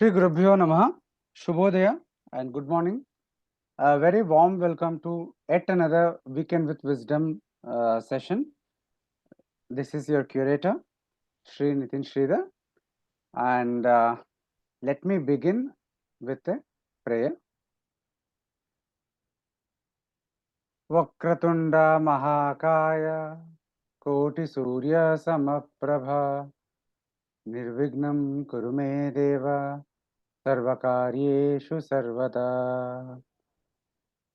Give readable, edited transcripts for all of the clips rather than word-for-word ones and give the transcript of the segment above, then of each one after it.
Shri Gurubhyo Namaha, Shubhodaya, and good morning. A very warm welcome to yet another Weekend with Wisdom session. This is your curator, Shri Nitin Sridhar, and let me begin with a prayer. Vakratunda Mahakaya Koti Surya Samaprabha Nirvignam Kurume Deva Sarvakaryeshu Sarvada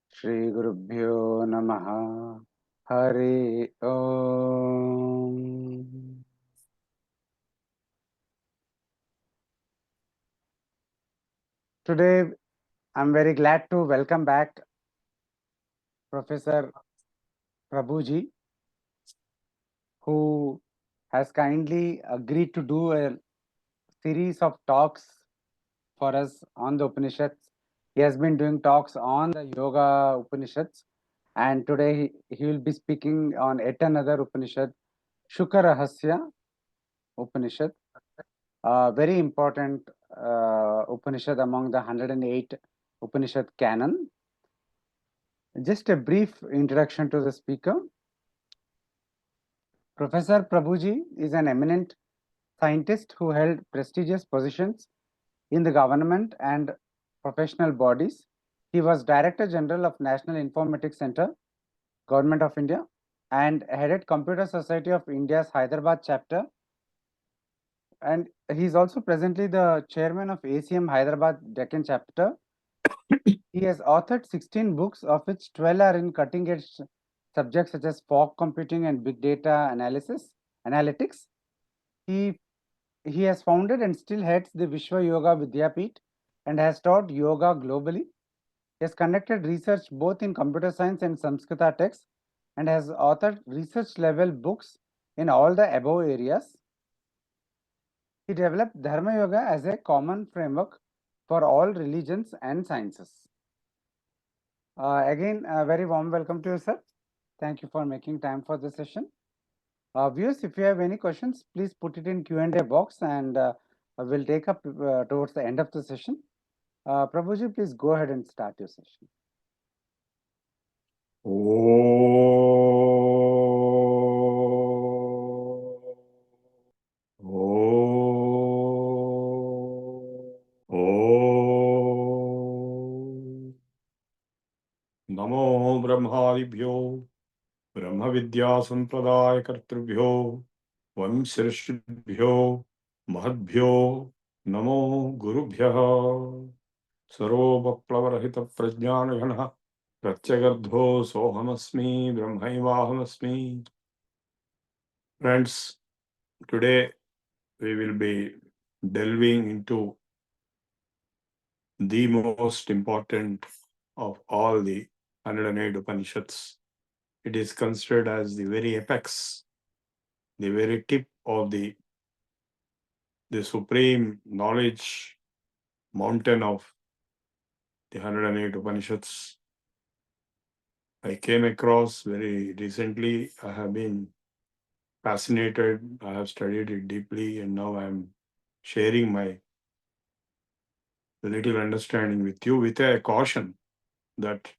Shri Gurubhyo Namaha Hari Om. Today, I'm very glad to welcome back Professor Prabhuji, who has kindly agreed to do a series of talks for us on the Upanishads. He has been doing talks on the Yoga Upanishads, and today he will be speaking on yet another Upanishad, Shukarahasya Upanishad. Very important Upanishad among the 108 Upanishad canon. Just a brief introduction to the speaker. Professor Prabhuji is an eminent scientist who held prestigious positions in the government and professional bodies. He was Director General of National Informatics Center, Government of India, and headed Computer Society of India's Hyderabad chapter. And he is also presently the chairman of ACM Hyderabad Deccan chapter. He has authored 16 books, of which 12 are in cutting-edge subjects such as fog computing and big data analytics. He has founded and still heads the Vishwa Yoga Vidyapeeth and has taught yoga globally. He has conducted research both in computer science and Samskrita texts and has authored research-level books in all the above areas. He developed Dharma Yoga as a common framework for all religions and sciences. Again, a very warm welcome to you, sir. Thank you for making time for the session. Viewers, if you have any questions, please put it in Q&A box and we'll take up towards the end of the session. Prabhuji, please go ahead and start your session. नमो ब्रह्मादिभ्यो ब्रह्म विद्या संप्रदाय कर्तृभ्यो वंशऋषिभ्यो महद्भ्यो नमो गुरुभ्यः सर्वोपप्लवरहित प्रज्ञानघनः प्रत्यगर्धो सोऽहमस्मि ब्रह्मैवाहमस्मि. Friends, today we will be delving into the most important of all the 108 Upanishads. It is considered as the very apex, the very tip of the supreme knowledge mountain of the 108 Upanishads. I came across very recently. I have been fascinated. I have studied it deeply, and now I am sharing my little understanding with you with a caution that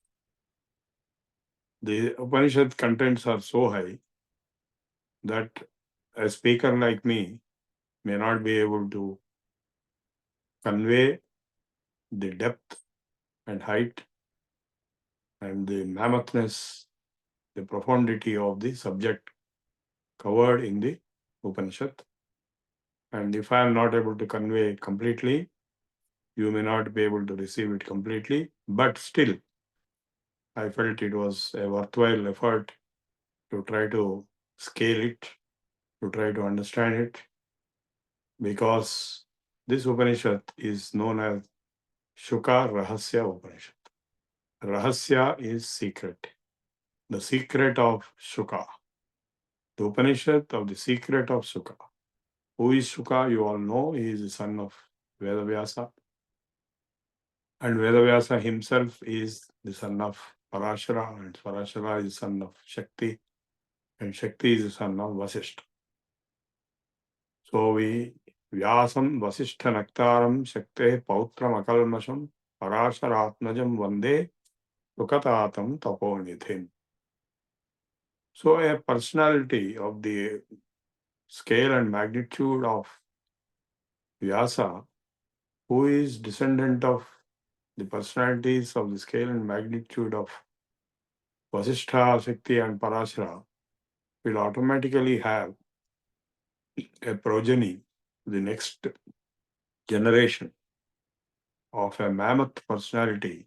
the Upanishad contents are so high that a speaker like me may not be able to convey the depth and height and the mammoothness, the profundity of the subject covered in the Upanishad. And if I am not able to convey it completely, you may not be able to receive it completely, but still, I felt it was a worthwhile effort to try to scale it, to try to understand it, because this Upanishad is known as Shuka Rahasya Upanishad. Rahasya is secret, the secret of Shuka, the Upanishad of the secret of Shuka. Who is Shuka? You all know he is the son of Vedavyasa. And Vedavyasa himself is the son of Parashara, and Parashara is the son of Shakti, and Shakti is the son of Vasishta. So we Vyasam Vasishtha Naktaram Shakte Pautram Akalmasham Parasharatmajam Vande Sukatatam Taponidhim. So a personality of the scale and magnitude of Vyasa, who is descendant of the personalities of the scale and magnitude of Vasishtha, Shakti and Parashara, will automatically have a progeny, the next generation of a mammoth personality,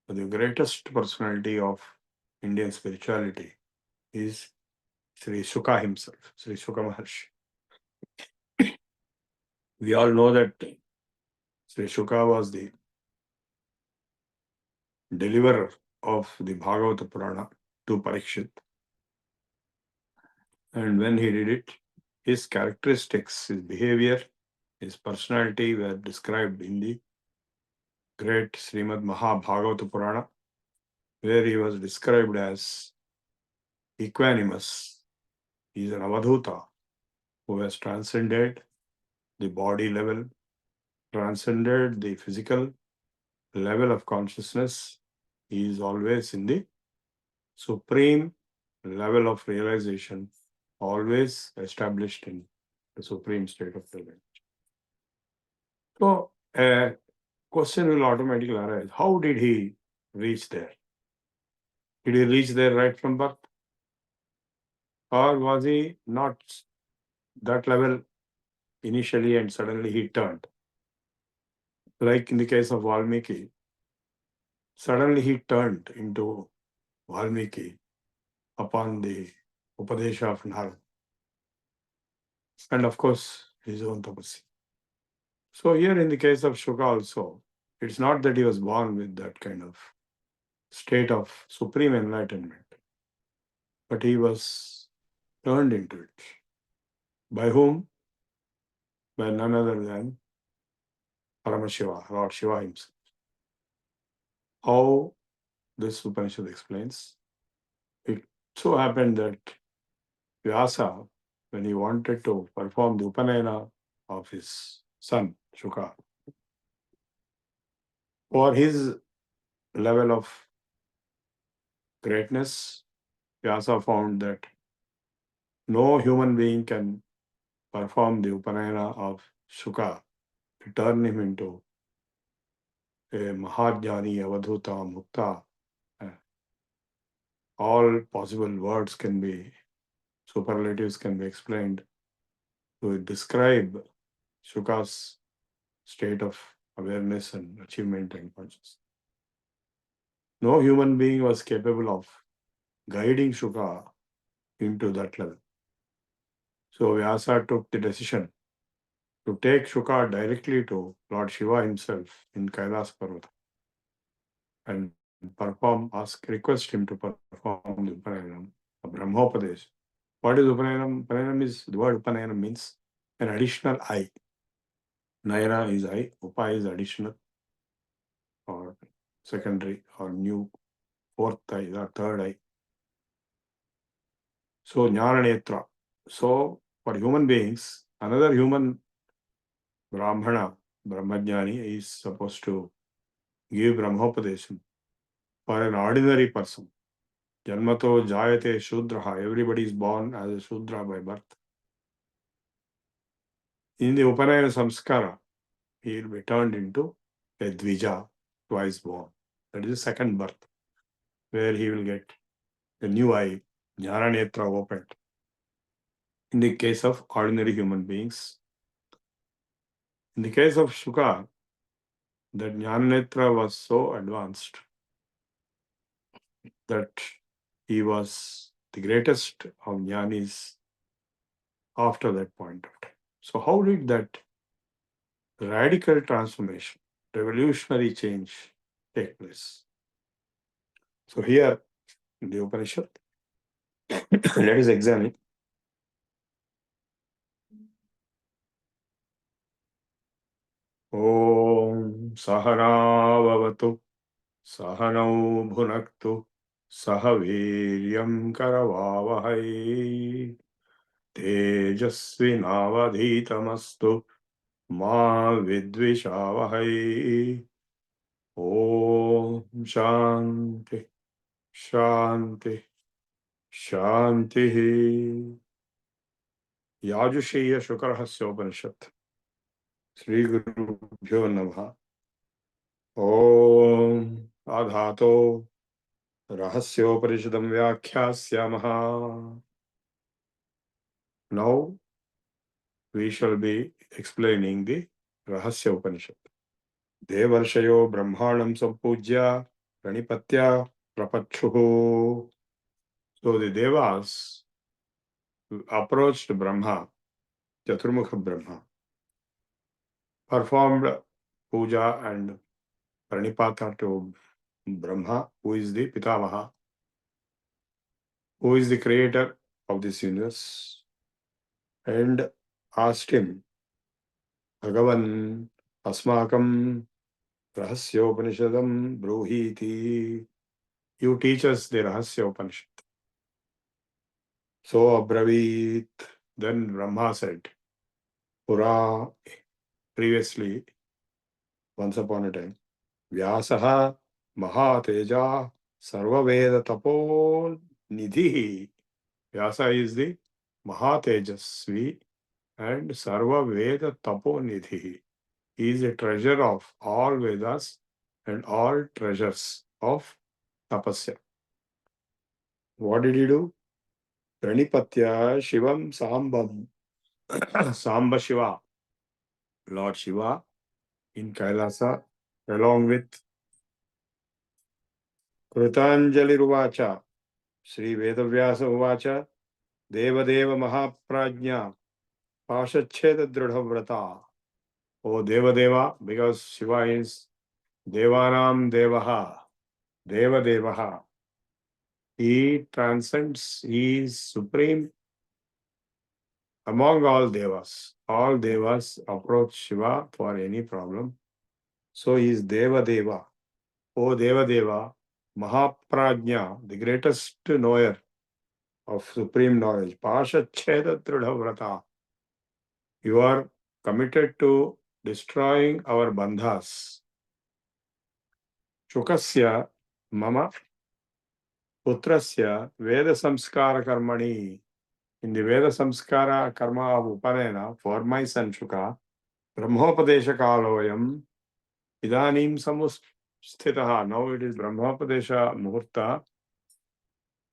the greatest personality of Indian spirituality is Sri Shuka himself, Sri Shuka Maharshi. We all know that Sri Shuka was the deliverer of the Bhagavata Purana to Parikshit. And when he did it, his characteristics, his behavior, his personality were described in the great Srimad Maha Bhagavata Purana, where he was described as equanimous. He is an Avadhuta who has transcended the body level, transcended the physical level of consciousness. He is always in the supreme level of realization, always established in the supreme state of realization. So a question will automatically arise. How did he reach there? Did he reach there right from birth? Or was he not that level initially and suddenly he turned? Like in the case of Valmiki, suddenly he turned into Valmiki upon the Upadesha of Narada. And of course, his own tapasya. So here in the case of Shuka also, it's not that he was born with that kind of state of supreme enlightenment, but he was turned into it. By whom? By none other than Paramashiva, Lord Shiva himself. How this Upanishad explains, it so happened that Vyasa, when he wanted to perform the Upanayana of his son, Shuka, for his level of greatness, Vyasa found that no human being can perform the Upanayana of Shuka to turn him into a Mahajnani, Avadhuta, Mukta. All possible words can be, superlatives can be explained to describe Shuka's state of awareness and achievement and consciousness. No human being was capable of guiding Shuka into that level. So Vyasa took the decision to take Shuka directly to Lord Shiva himself in Kailas Parvata and request him to perform the Upanayanam, a Brahmopadesha. What is Upanayanam? Upanayanam is, the word Upanayanam means an additional eye. Nayana is eye, Upa is additional or secondary or new, fourth eye or third eye. So Jnana Netra. So for human beings, another human Brahmana, Brahmajnani is supposed to give Brahmopadesha. For an ordinary person, Janmato Jayate Shudraha, everybody is born as a Shudra by birth. In the Upanayana Samskara, he will be turned into a Dvija, twice born. That is the second birth, where he will get a new eye, Jnana Netra opened. In the case of ordinary human beings, in the case of Shuka, that Jnana Netra was so advanced that he was the greatest of Jnanis after that point of time. So how did that radical transformation, revolutionary change take place? So here in the Upanishad, let us examine Om Sahanavavatu Sahanau Bhunaktu Sahaviryam Karavavahai Tejasvinavadhitamastu Ma vidvishavahai. Om Shanti Shanti Shanti. Yajusheya Shukarahasya Upanishad. Shri Gurubhyo Namaha. Om Adhato Rahasyoparishadam Vakyas. Now we shall be explaining the Rahasya Upanishad. Devarshayo Brahmanam Sampujya Pranipatya Prapachuhu. So the Devas approached Brahma, Chaturmukha Brahma, performed puja and pranipata to Brahma, who is the Pitamaha, who is the creator of this universe, and asked him, Bhagavan Asmakam Rahasyopanishadam Bruhiti. You teach us the Rahasya Upanishad. So Abravit. Then Brahma said, Pura, previously, once upon a time, Vyasaha Mahateja Sarvaveda Tapo Nidhi. Vyasa is the Mahatejasvi and Sarvaveda Tapo Nidhi. He is a treasure of all Vedas and all treasures of Tapasya. What did he do? Pranipatya Shivam Sambam. Samba Shiva, Lord Shiva in Kailasa, along with Krutanjali Ruvacha, Sri Vedavyasa Uvacha, Devadeva Mahaprajna, Pashacheda Dridhavrata. Oh Devadeva, because Shiva is Devanam Devaha, Devadevaha. He transcends, he is supreme among all Devas. All Devas approach Shiva for any problem. So he is Devadeva. O Devadeva, Mahaprajna, the greatest knower of supreme knowledge. Pashacheda Tridhavrata. You are committed to destroying our bandhas. Shukasya Mama Putrasya Veda Samskara Karmani. In the Veda Samskara Karma of Upanayana, for my son Shuka, Brahmopadesha Kaloyam, Idanim Samusthitaha. Now it is Brahmopadesha Muhurta.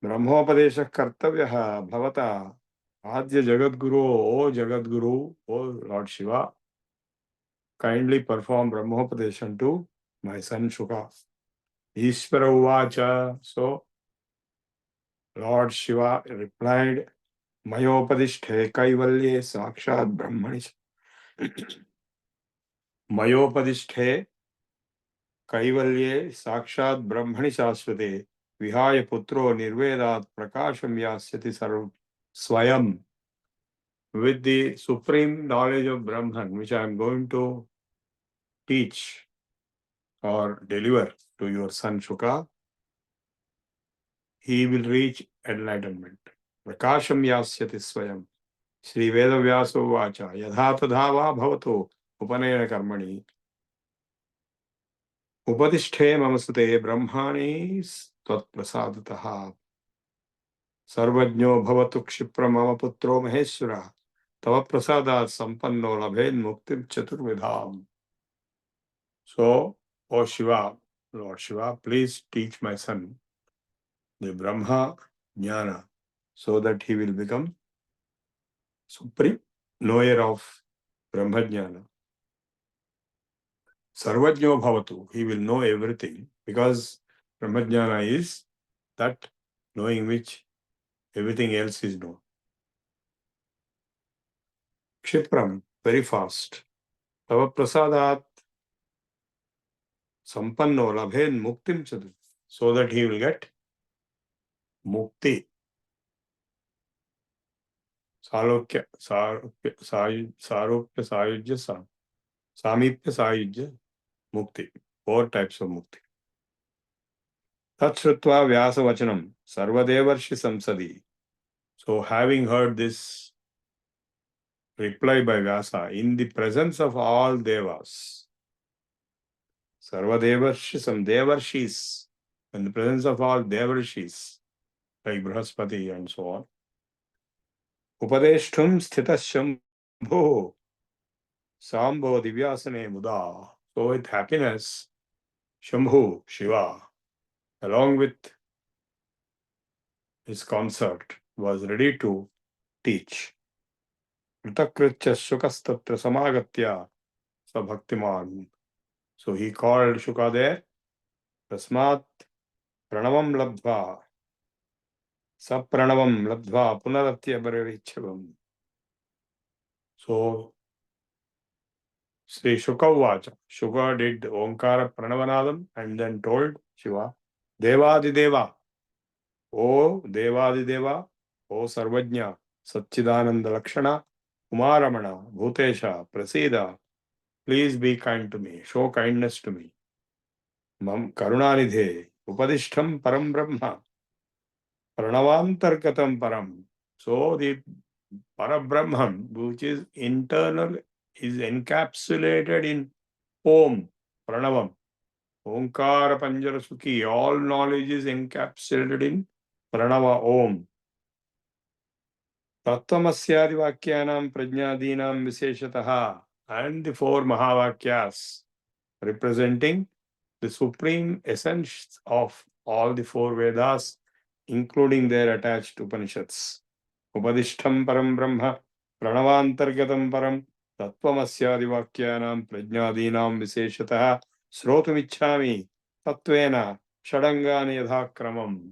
Brahmopadesha Kartavyaha Bhavata. Adya Jagadguru, O Jagadguru, O Lord Shiva, kindly perform Brahmopadeshan to my son Shuka. Ishvara Uvacha. So Lord Shiva replied, Mayopadishthe Kaivalye Sakshat Brahmani. Mayopadishthe Kaivalye Sakshat Brahmani Shasvate Vihaya Putro Nirvedat Prakasham Yasyati Sarv Swayam. With the supreme knowledge of Brahman, which I am going to teach or deliver to your son Shuka, he will reach enlightenment. Prakasham yasyati swayam. Shri Vedavyasa Vacha Yadha Tadhava Bhavato Upanayana Karmani Upadishthe Mamasute Brahmani Tvat Prasadataha Sarvajno Bhavatu Kshipra Mama Putro Maheshwara Tava Prasadat Sampanno Labhen Muktim Chaturvidham. So, O Shiva, Lord Shiva, please teach my son the Brahma Jnana so that he will become supreme knower of Brahma Jnana. Sarvajno Bhavatu, he will know everything because Brahma Jnana is that knowing which everything else is known. Kshipram, very fast. Tava Prasadat Sampanno Labhen Muktim Chadu, so that he will get Mukti. Salokya, Sarupya, Sayujya, Samipya, Sayujya, Mukti. 4 types of Mukti. Tatshrutva Vyasa Vachanam, Sarvadevarshi Samsadi. So having heard this reply by Vyasa, in the presence of all devas, Sarva Devarshis, in the presence of all Devarshis, like Brahaspati and so on. Upadeshthum sthitas shambho sambho divyasane muda. So with happiness, Shambhu, Shiva, along with his consort, was ready to teach. Kritakritya Shukastatra Samagatya Sabhaktiman. So he called Shuka there. Tasmat Pranavam Labdva Sapranavam Labdva Punaratya Bharavichavam. So Sri Shuka Vacha. Shuka did Omkara Pranavanadam and then told Shiva, Devadideva, O Devadideva, O Sarvajna, Satchidananda Lakshana, Kumaramana, Bhutesha, Prasida, please be kind to me, show kindness to me. Mam Karunanidhe, Upadishtham Param Brahma, Pranavantarkatam Param. So the Parabrahman, which is internal, is encapsulated in Om, Pranavam. Omkara Panjara Sukhi, all knowledge is encapsulated in Pranava Om. Tattvamasya Vakyanam Prajnadinam Visheshataha, and the four Mahavakyas representing the supreme essence of all the four Vedas, including their attached Upanishads. Upadishtham Param Brahma, Pranavantargatam Param, Tattvamasya Vakyanam Prajnadinam Visheshataha, Srotumichhami, Tattvena, Shadangani Yadhakramam.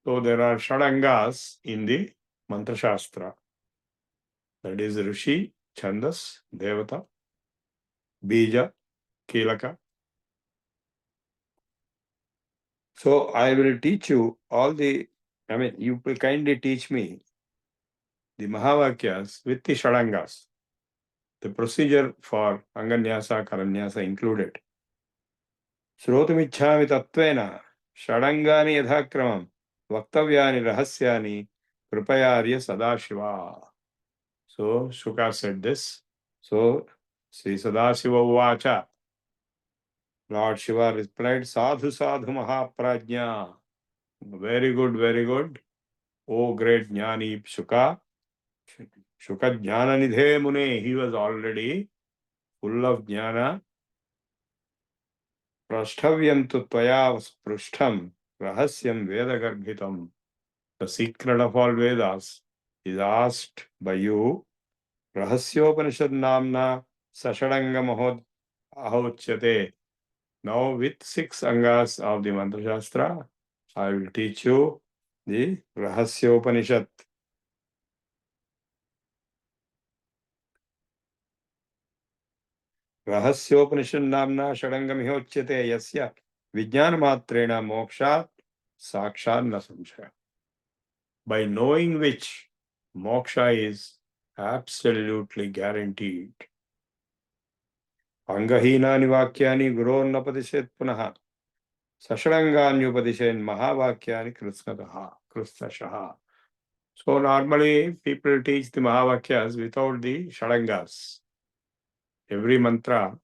So there are Shadangas in the Mantra Shastra. That is Rishi, Chandas, Devata, Bija, Kilaka. So I will teach you all the, you will kindly teach me the Mahavakyas with the Shadangas. The procedure for Anga Nyasa, Karanyasa included. Srotumichhami Tattvena, Shadangani Yadhakramam, Vaktavyani Rahasyani, Kripayarya Sadashiva. So Shuka said this. So Sri Sadashiva Vacha. Lord Shiva replied, Sadhu Sadhu Mahaprajna. Very good, very good. O great Jnani Shuka. Shuka Jnana Nidhe Mune. He was already full of Jnana. Prashthavyam tu tvaya sprushtham rahasyam Veda Garbhitam. The secret of all Vedas is asked by you. Rahasya Upanishad Namna Sashadanga Mahod Ahochyate. Now with 6 Angas of the Mantra Shastra, I will teach you the Rahasya Upanishad. Rahasya Upanishad Namna Shadangam Hochyate Yasya Vijnana Matrena Moksha Sakshat Na Samshaya. By knowing which moksha is absolutely guaranteed. Angahinani Vakyani Gurornapadishet Punaha Sashadanganyupadishen Mahavakyani Krishnashaha. So normally people teach the Mahavakyas without the Shadangas. Every mantra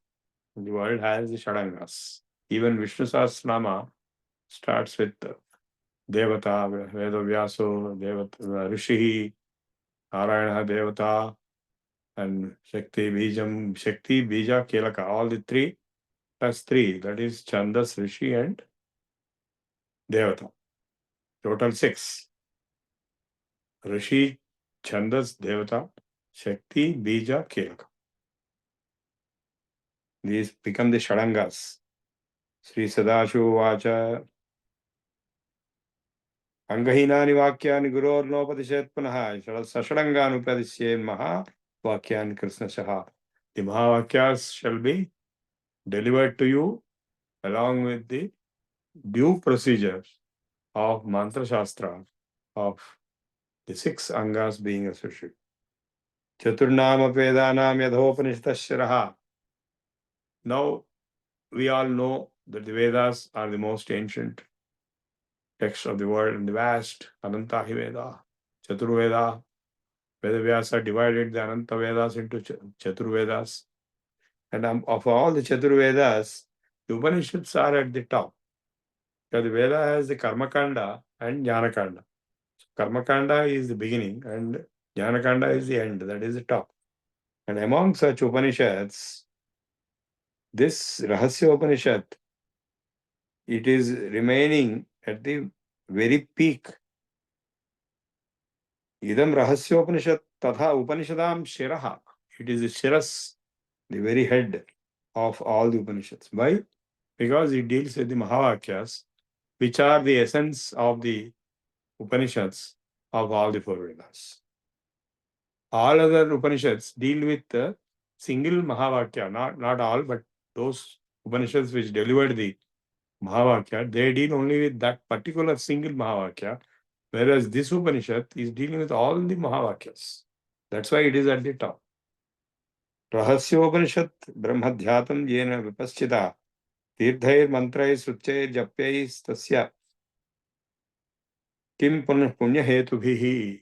in the world has the Shadangas. Even Vishnu Sahasranama starts with Devata, Vedavyaso, Devata, Rishi, Narayana, Devata, and Shakti, Bijam, Shakti, Bija, Kelaka. All the 3 plus 3. That is Chandas, Rishi, and Devata. Total 6. Rishi, Chandas, Devata, Shakti, Bija, Kelaka. These become the Shadangas. Sri Sadashiva Vacha Angahinani Vakyani Gurornopadishet Punaha Sashadanganupadisyen Maha Vakyani Krishnashaha. The Mahavakyas shall be delivered to you along with the due procedures of Mantra Shastra of the 6 Angas being associated. Chaturnama Vedanam Yadhopanishadashraha. Now we all know that the Vedas are the most ancient texts of the world in the vast Anantahi Veda, Chaturveda, Vedavyasa divided the Ananta Vedas into Chaturvedas. And of all the Chaturvedas, the Upanishads are at the top. Because the Veda has the Karmakanda and Jnanakanda. Karmakanda is the beginning and Jnanakanda is the end, that is the top. And among such Upanishads, this Rahasya Upanishad, it is remaining at the very peak. Idam Rahasya Upanishad Tatha Upanishadam Shiraha. It is the Shiras, the very head of all the Upanishads. Why? Because it deals with the Mahavakyas, which are the essence of the Upanishads of all the four Vedas. All other Upanishads deal with the single Mahavakya, not all, but those Upanishads which delivered the Mahavakya, they deal only with that particular single Mahavakya, whereas this Upanishad is dealing with all the Mahavakyas. That's why it is at the top. Rahasya Upanishad Brahmadhyatam Yena Vipaschita Tirthair Mantrair Sruchair Japyair Tasya Kim Punya Hetubhihi.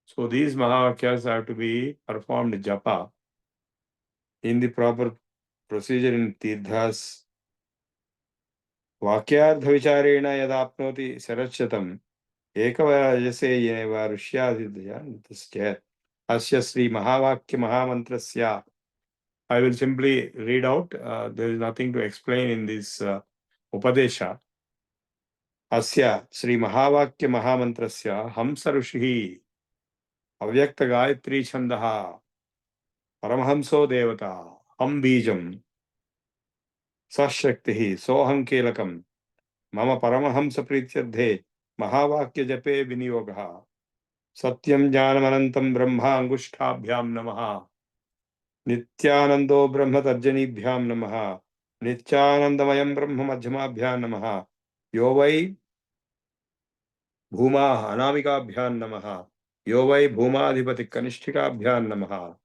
So these Mahavakyas have to be performed japa in the proper procedure in Tirthas. Vakyardha vicharena yadapnoti sarachyatam ekavajase yeneva rushyadidhya asya Sri Mahavakya Mahamantrasya. I will simply read out. There is nothing to explain in this Upadesha. Asya Sri Mahavakya Mahamantrasya Hamsa Rushihi Avyakta Gayatri Chandaha Paramhamso Devata Ham Bijam Sashaktihi Soham Kelakam Mama Paramahamsa Prityadhe Mahavakya Jape Vinyogaha Satyam Jnanamanantam Brahma Angushtabhyam Namaha Nityanando Brahma Tarjanibhyam Namaha Nityanandamayam Brahma Madhyamabhyam Namaha Yovai Bhuma Anamikabhyam Namaha Yovai Bhumadhipati Kanishtikabhyam Namaha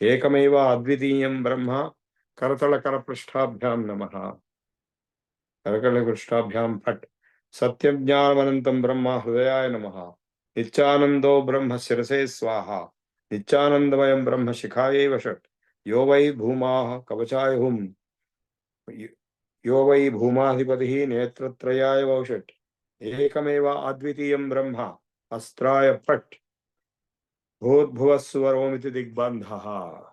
Ekameva Advitiyam Brahma Karatala Prashtabhyam Namaha Karakala Prashtabhyam Phat Satyam Jnanamanantam Brahma Hrudayaya Namaha Nityanando Brahma Sirase Swaha Nityanandamayam Brahma Shikhaye Vashat Yovai Bhuma Kavachaya Hum Yovai Bhumadhipati Netratrayaya Vashat Ekameva Advitiyam Brahma Astraya Phat Bhutbhuvaswaromiti Digbandhaha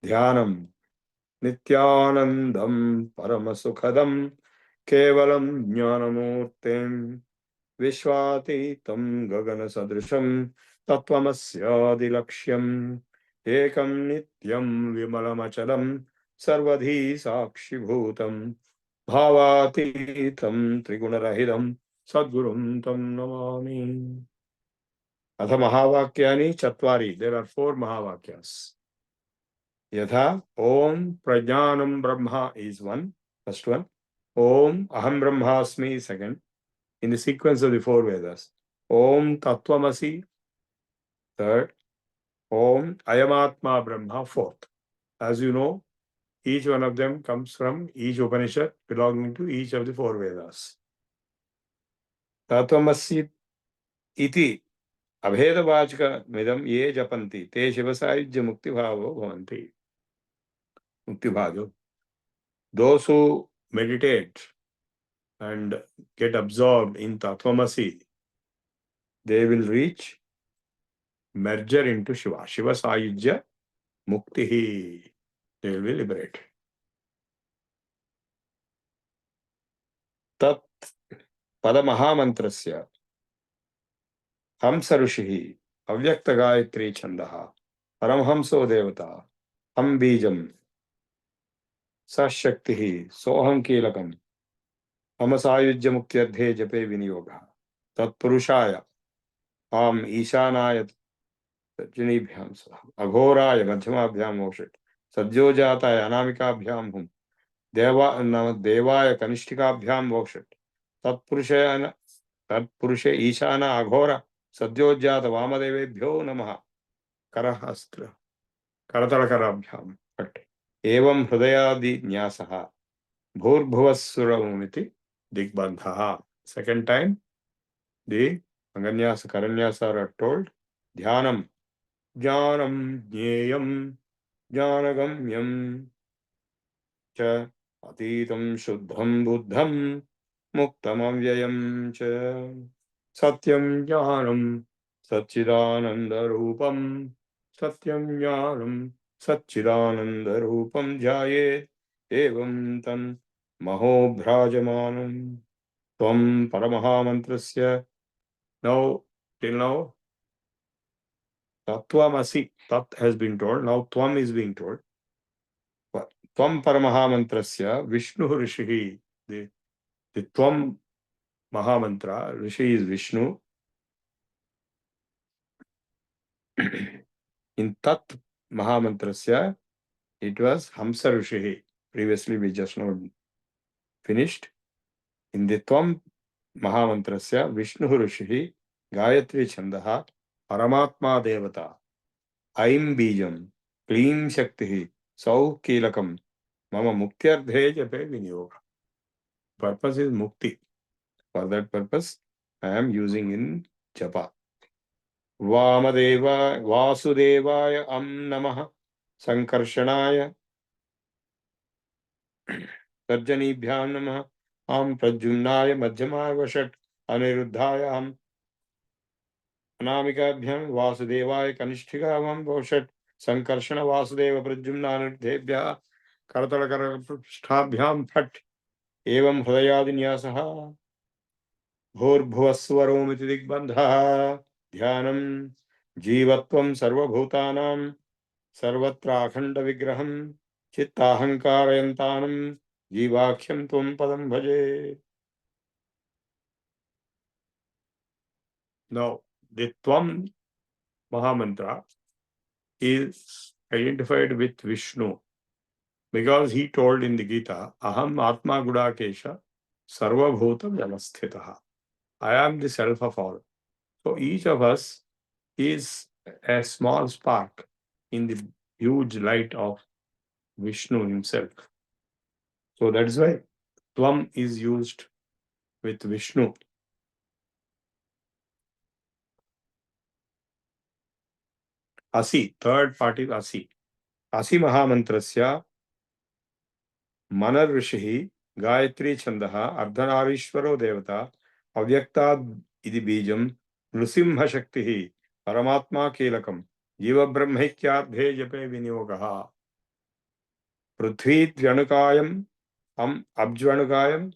Dhyanam Nityanandam Paramasukhadam Kevalam Jnanamurtim Vishwatitam Gagana Sadrisham Tatvamasya Dilaksham Ekam Nityam Vimalamachalam Sarvadhi Sakshi Bhutam Bhavatitam Trigunarahidam Sadgurum Tam Namami. Atha Mahavakyani Chatvari. There are 4 Mahavakyas. Yatha Om Prajnanam Brahma is one, first one. Om Aham Brahmasmi, second. In the sequence of the 4 Vedas. Om Tattvamasi, third. Om Ayamatma Brahma, fourth. As you know, each one of them comes from each Upanishad belonging to each of the 4 Vedas. Tattvamasi iti Abhedavachaka midam ye japanti te shivasayujya mukti bhavo bhavanti. Mukti bhavo. Those who meditate and get absorbed in Tattvamasi, they will reach merger into Shiva. Shiva Sayujya Muktihi. They will be liberated. Tat Pada Mahamantrasya Hamsa Rushihi Avyakta Gayatri Chandaha Paramhamso Devata Ham Bijam Sashaktihi Soham Kelakam Amasayujya Muktyadhe Jape Vinyoga Tat Purushaya Am Ishanaya Janibhyam Aghoraya Madhyamabhyam Moksha Sadyojataya Anamikabhyam Hum Devaya Kanishtikabhyam Moksha Tatpurusha Ishana Aghora Sadyojata Vamadevebhyo Namaha Karahastra Karatalakarabhyam Evam Hrudayadi Nyasaha Bhurbhuvasuravamiti Digbandhaha. Second time, the Anganyasa Karanyasa are told Dhyanam Jnanam Jneyam Jnanagamyam Cha Atitam Shuddham Buddham Muktam Avyayam Cha Satyam Jnanam Satchidananda Rupam Satyam Jnanam Satchidananda Rupam Jayet Evam Tan Maho Bhrajamanam Tvam Paramahamantrasya. Now, till now, Tattvamasi, Tat has been told, now Tvam is being told. Tvam Paramahamantrasya Vishnu Rishihi. The Tvam Mahamantra, Rishi is Vishnu. In Tat Mahamantrasya, it was Hamsa Rishihi. Previously, we just now finished. In the Tvam Mahamantrasya, Vishnu Rishihi, Gayatri Chandaha, Paramatma Devata, Aim Bijam, Klim Shaktihi, Sau Kilakam, Mama Muktyardhe Jape Vinyoga. Purpose is Mukti. For that purpose, I am using in Japa. Vamadeva Vasudevaya Namaha Sankarshanaya Tarjanibhyam Namaha Pradyumnaya Madhyamaya Vashat Aniruddhaya Anamikabhyam Vasudevaya Kanishthikam Vashat Sankarshana Vasudeva Pradyumna Aniruddhebhya Karatalakarakshtabhyam Phat Evam Hridayadi Nyasaha Bhurбhuvaswaromitī digbandha dhyanam jivatvam sarvabhutanam sarvatra akhanda vigraham chittahankarayantanam jivakhyam tvam padam bhaje. Now, the Tvam Mahamantra is identified with Vishnu because he told in the Gita, Aham Atma Gudakesha Sarvabhuta Vyavasthitaha. I am the self of all. So each of us is a small spark in the huge light of Vishnu himself. So that's why Tvam is used with Vishnu. Asi, third part is Asi. Asi Mahamantrasya Manar Rishihi Gayatri Chandaha Ardhanarishwaro Devata Avyaktad Idi Bijam Nrusimha Shaktihi Paramatma Kelakam Jiva Brahmaikyadhe Jape Vinyogaha Prithvi Dvyanukayam Abjvanukayam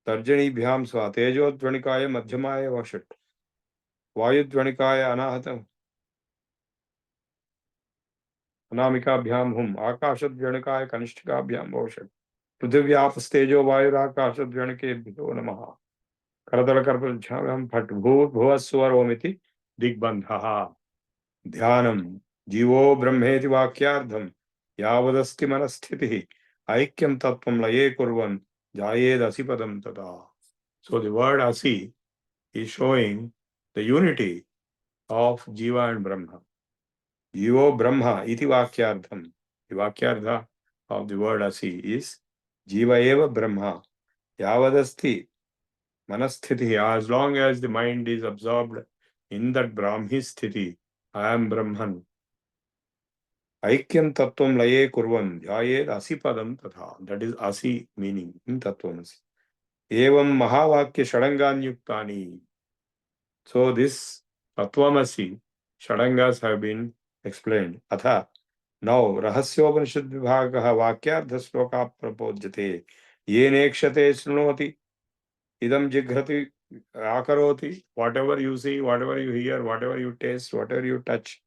Tarjanibhyam Swa Tejodvanikaya Madhyamaya Vashat Vayudvanikaya Anahatam Anamikabhyam Hum Akashadvyanikaya Kanishtikabhyam Vashat Prithivyapastejo Vayurakashadvyanikebhyo Namaha Karadalakarpalchyam Phat Bhuvaswaromiti Digbandhaha Dhyanam Jivo Brahmeti Vakyardham Yavadasti Manasthitihi Aikyam Tattvam Laye Kurvan Jayed Asipadam Tada. So the word Asi is showing the unity of Jiva and Brahma. Jivo Brahma iti Vakyardham. The Vakyardha of the word Asi is Jiva eva Brahma. Yavadasti Manasthiti. As long as the mind is absorbed in that Brahmi sthiti, I am Brahman. Aikyam Tattvam Laye Kurvan Jayed Asipadam Tatha. That is Asi meaning in Tattvamasi. Evam Mahavakya Shadanganyuktani. So this Tattvamasi Shadangas have been explained. Atha. Now Rahasya Upanishad Vibhagaha Vakyardha Sloka Prapojyate Yenekshate Srunoti Idam Jigrati Akaroti. Whatever you see, whatever you hear, whatever you taste, whatever you touch,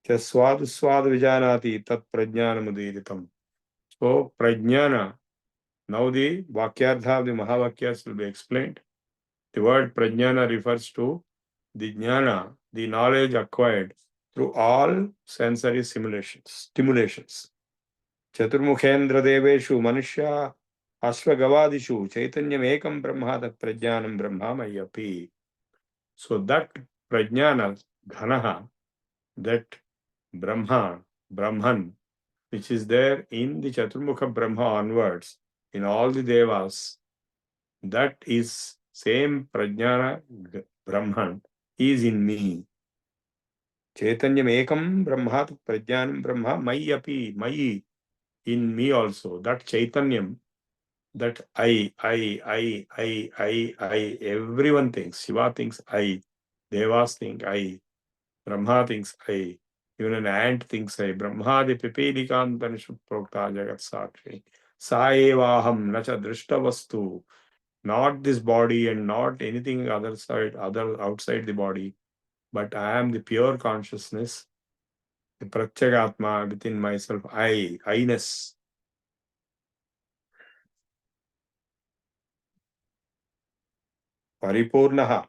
Swad Vijanati Tat Prajnana Mudiritam. So Prajnana. Now the Vakyardha of the Mahavakyas will be explained. The word Prajnana refers to the Jnana, the knowledge acquired through all sensory stimulations. Chaturmukhendra Deveshu Manushya Ashwagavadishu Chaitanyam Ekam Brahma Tat Prajnanam Brahma Mayapi. So that Prajnana, Ghanaha, that Brahman, which is there in the Chaturmukha Brahma onwards, in all the Devas, that is same Prajnana Brahman is in me. Chaitanyam ekam brahmat prajnanam brahma mayi api, mayi, in me also. That Chaitanyam, that I, everyone thinks. Shiva thinks I, Devas think I, Brahma thinks I, even an ant thinks I. Brahmadi pipelikantan prokta jagat sakshi. Saevaham nacha drishta vastu. Not this body and not anything other outside the body, but I am the pure consciousness, the Pratyagatma within myself, I-ness. Paripurnaha,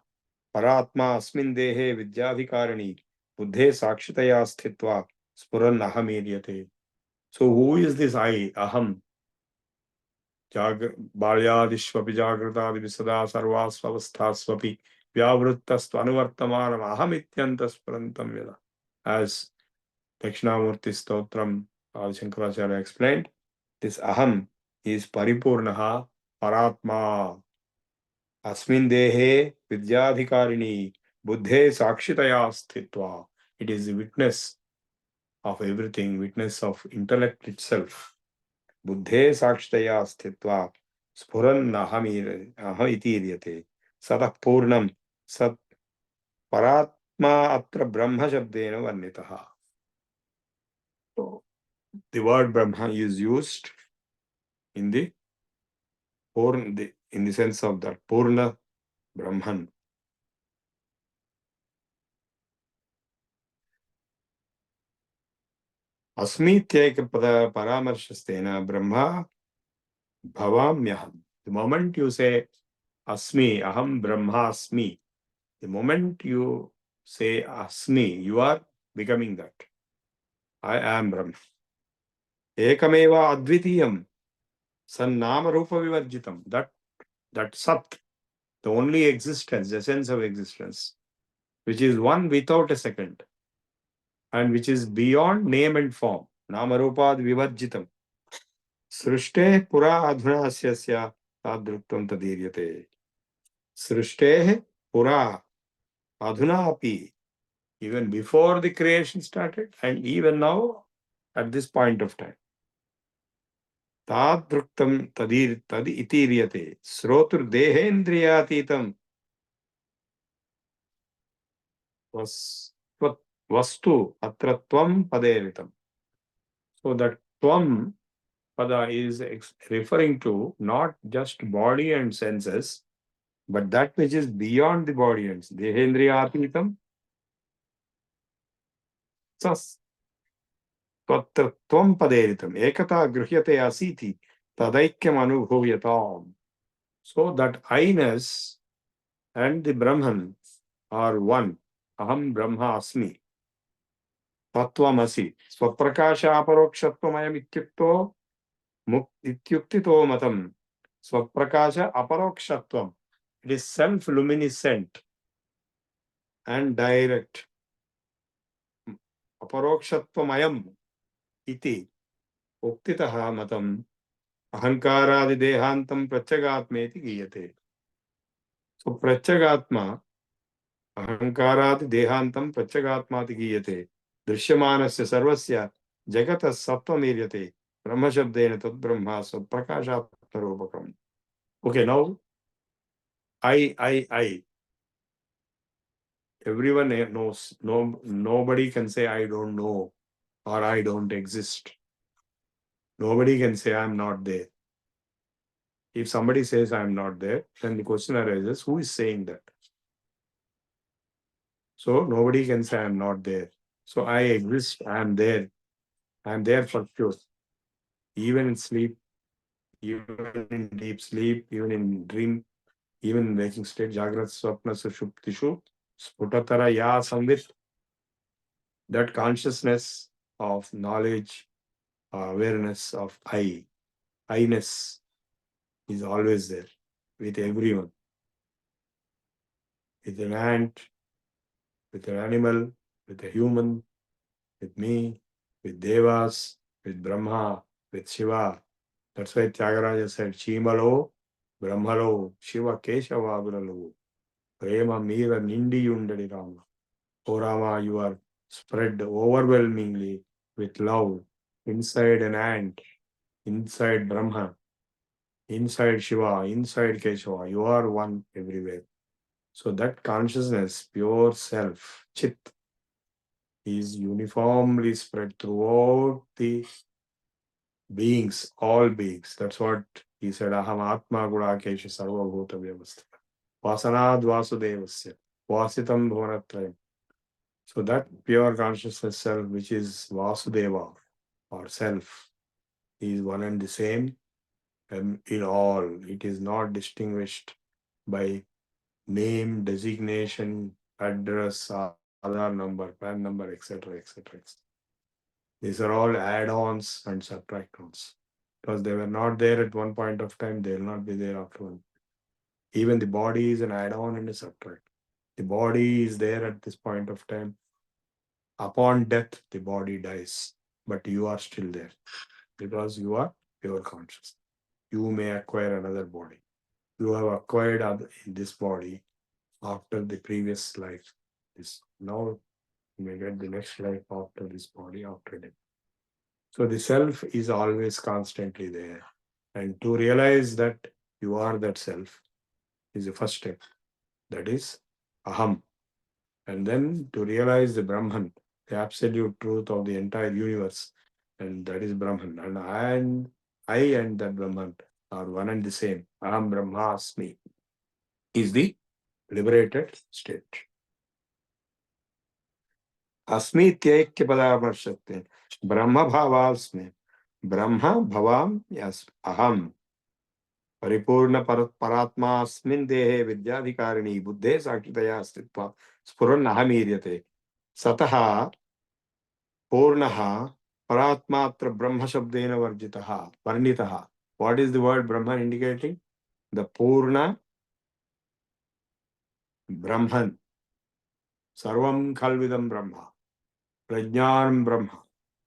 Paratma asmin dehe vidyadhikarani, buddhe sakshitaya sthitva, spuran ahamiriyate. So who is this I, aham? Balyadishvapi jagratadi visada sarvasvavasthasvapi vyavruttastu ahamityantas prantam yada. As Dakshinamurti Stotram, Shankaracharya explained, this aham is paripurnaha paratma. Asmin dehe vidyadhikarini buddhe sakshitaya sthitva. It is the witness of everything, witness of intellect itself. Buddhe sakshitaya sthitva spuran aha iti iryate. Satah purnam sat paratma atra brahma shabdena varnitaha. So, the word Brahma is used in the sense of that Purna Brahman. Asmityeka pada paramarshastena Brahma bhavamyaham. The moment you say Asmi, Aham Brahmasmi, the moment you say Asmi, you are becoming that. I am Brahma. Ekameva advitiyam sannama rupa vivarjitam. That Sat, the only existence, the essence of existence, which is one without a second, and which is beyond name and form. Namarupad vivarjitam. Srishte pura adhuna asyasya tadruktam tadiryate. Srishte pura adhuna api. Even before the creation started, and even now, at this point of time. Tadruktam tadi itiryate. Srotur dehendriyatitam. Vastu atratvam paderitam. So that tvam pada is referring to not just body and senses, but that which is beyond the body and senses. Dehendriyatitam sas tvam paderitam. Ekata gruhyate asiti tadaikyam anubhuvyatam. So that I-ness and the Brahman are one. Aham Brahma Asmi. Tattvamasi. Swaprakasha aparokshatvamayam ityukto ityuktito matam. Swaprakasha aparokshatvam. It is self-luminescent and direct. Aparokshatvamayam iti uktitaha matam ahankaradi dehantam pratyagatmeti giyate. So pratyagatma ahankaradi dehantam pratyagatmati giyate. Drishyamanasya sarvasya jagata sattvamiriyate. Brahma shabdena tad brahma prakashatmarupakam. Okay, now I. Everyone knows. Nobody can say I don't know or I don't exist. Nobody can say I'm not there. If somebody says I'm not there, then the question arises, who is saying that? So nobody can say I'm not there. So I exist, I'm there. I'm there for sure. Even in sleep, even in deep sleep, even in dream, even in waking state, Jagrat Swapna Sushuptishu, Sputatara Ya Samvit, that consciousness of knowledge, awareness of I-ness is always there with everyone. With an ant, with an animal, with a human, with me, with Devas, with Brahma, with Shiva. That's why Tyagaraja said, Chimalo Brahmalo, Shiva Keshavabulalu, Prema Meera Nindi Yundadi Rama. O Rama, you are spread overwhelmingly with love inside an ant, inside Brahma, inside Shiva, inside Keshava. You are one everywhere. So that consciousness, pure self, Chit, is uniformly spread throughout the beings, all beings. That's what he said. Aham Atma Gudakesha Sarva Bhuta Vyavastha. Vasanad Vasudevasya. Vasitam Bhuvanatrayam. So that pure consciousness self, which is Vasudeva or self, is one and the same in all. It is not distinguished by name, designation, address, Aadhaar number, PAN number, etc., etc., etc. These are all add-ons and subtract-ons. Because they were not there at one point of time, they will not be there after one. Even the body is an add-on and a subtract. The body is there at this point of time. Upon death, the body dies, but you are still there because you are pure conscious. You may acquire another body. You have acquired this body after the previous life. Now you may get the next life after this body, after death. So the self is always constantly there. And to realize that you are that self is the first step. That is aham. And then to realize the Brahman, the absolute truth of the entire universe, and that is Brahman. And I and that Brahman are one and the same. Aham Brahmasmi is the liberated state. Asmi Tyaikya Padamarshate. Brahma Bhavasmi. Brahma Bhavam Yas Aham. Paripurna Paratmasmin Dehe Vidyadhikarini Buddhe Sakitaya Stitva Spuran Ahamiriyate. Sataha Purnaha Paratmatra Brahma Shabdena Varjitaha Varnitaha. What is the word Brahman indicating? The Purna Brahman. Sarvam Khalvidam Brahma. Prajnanam Brahma.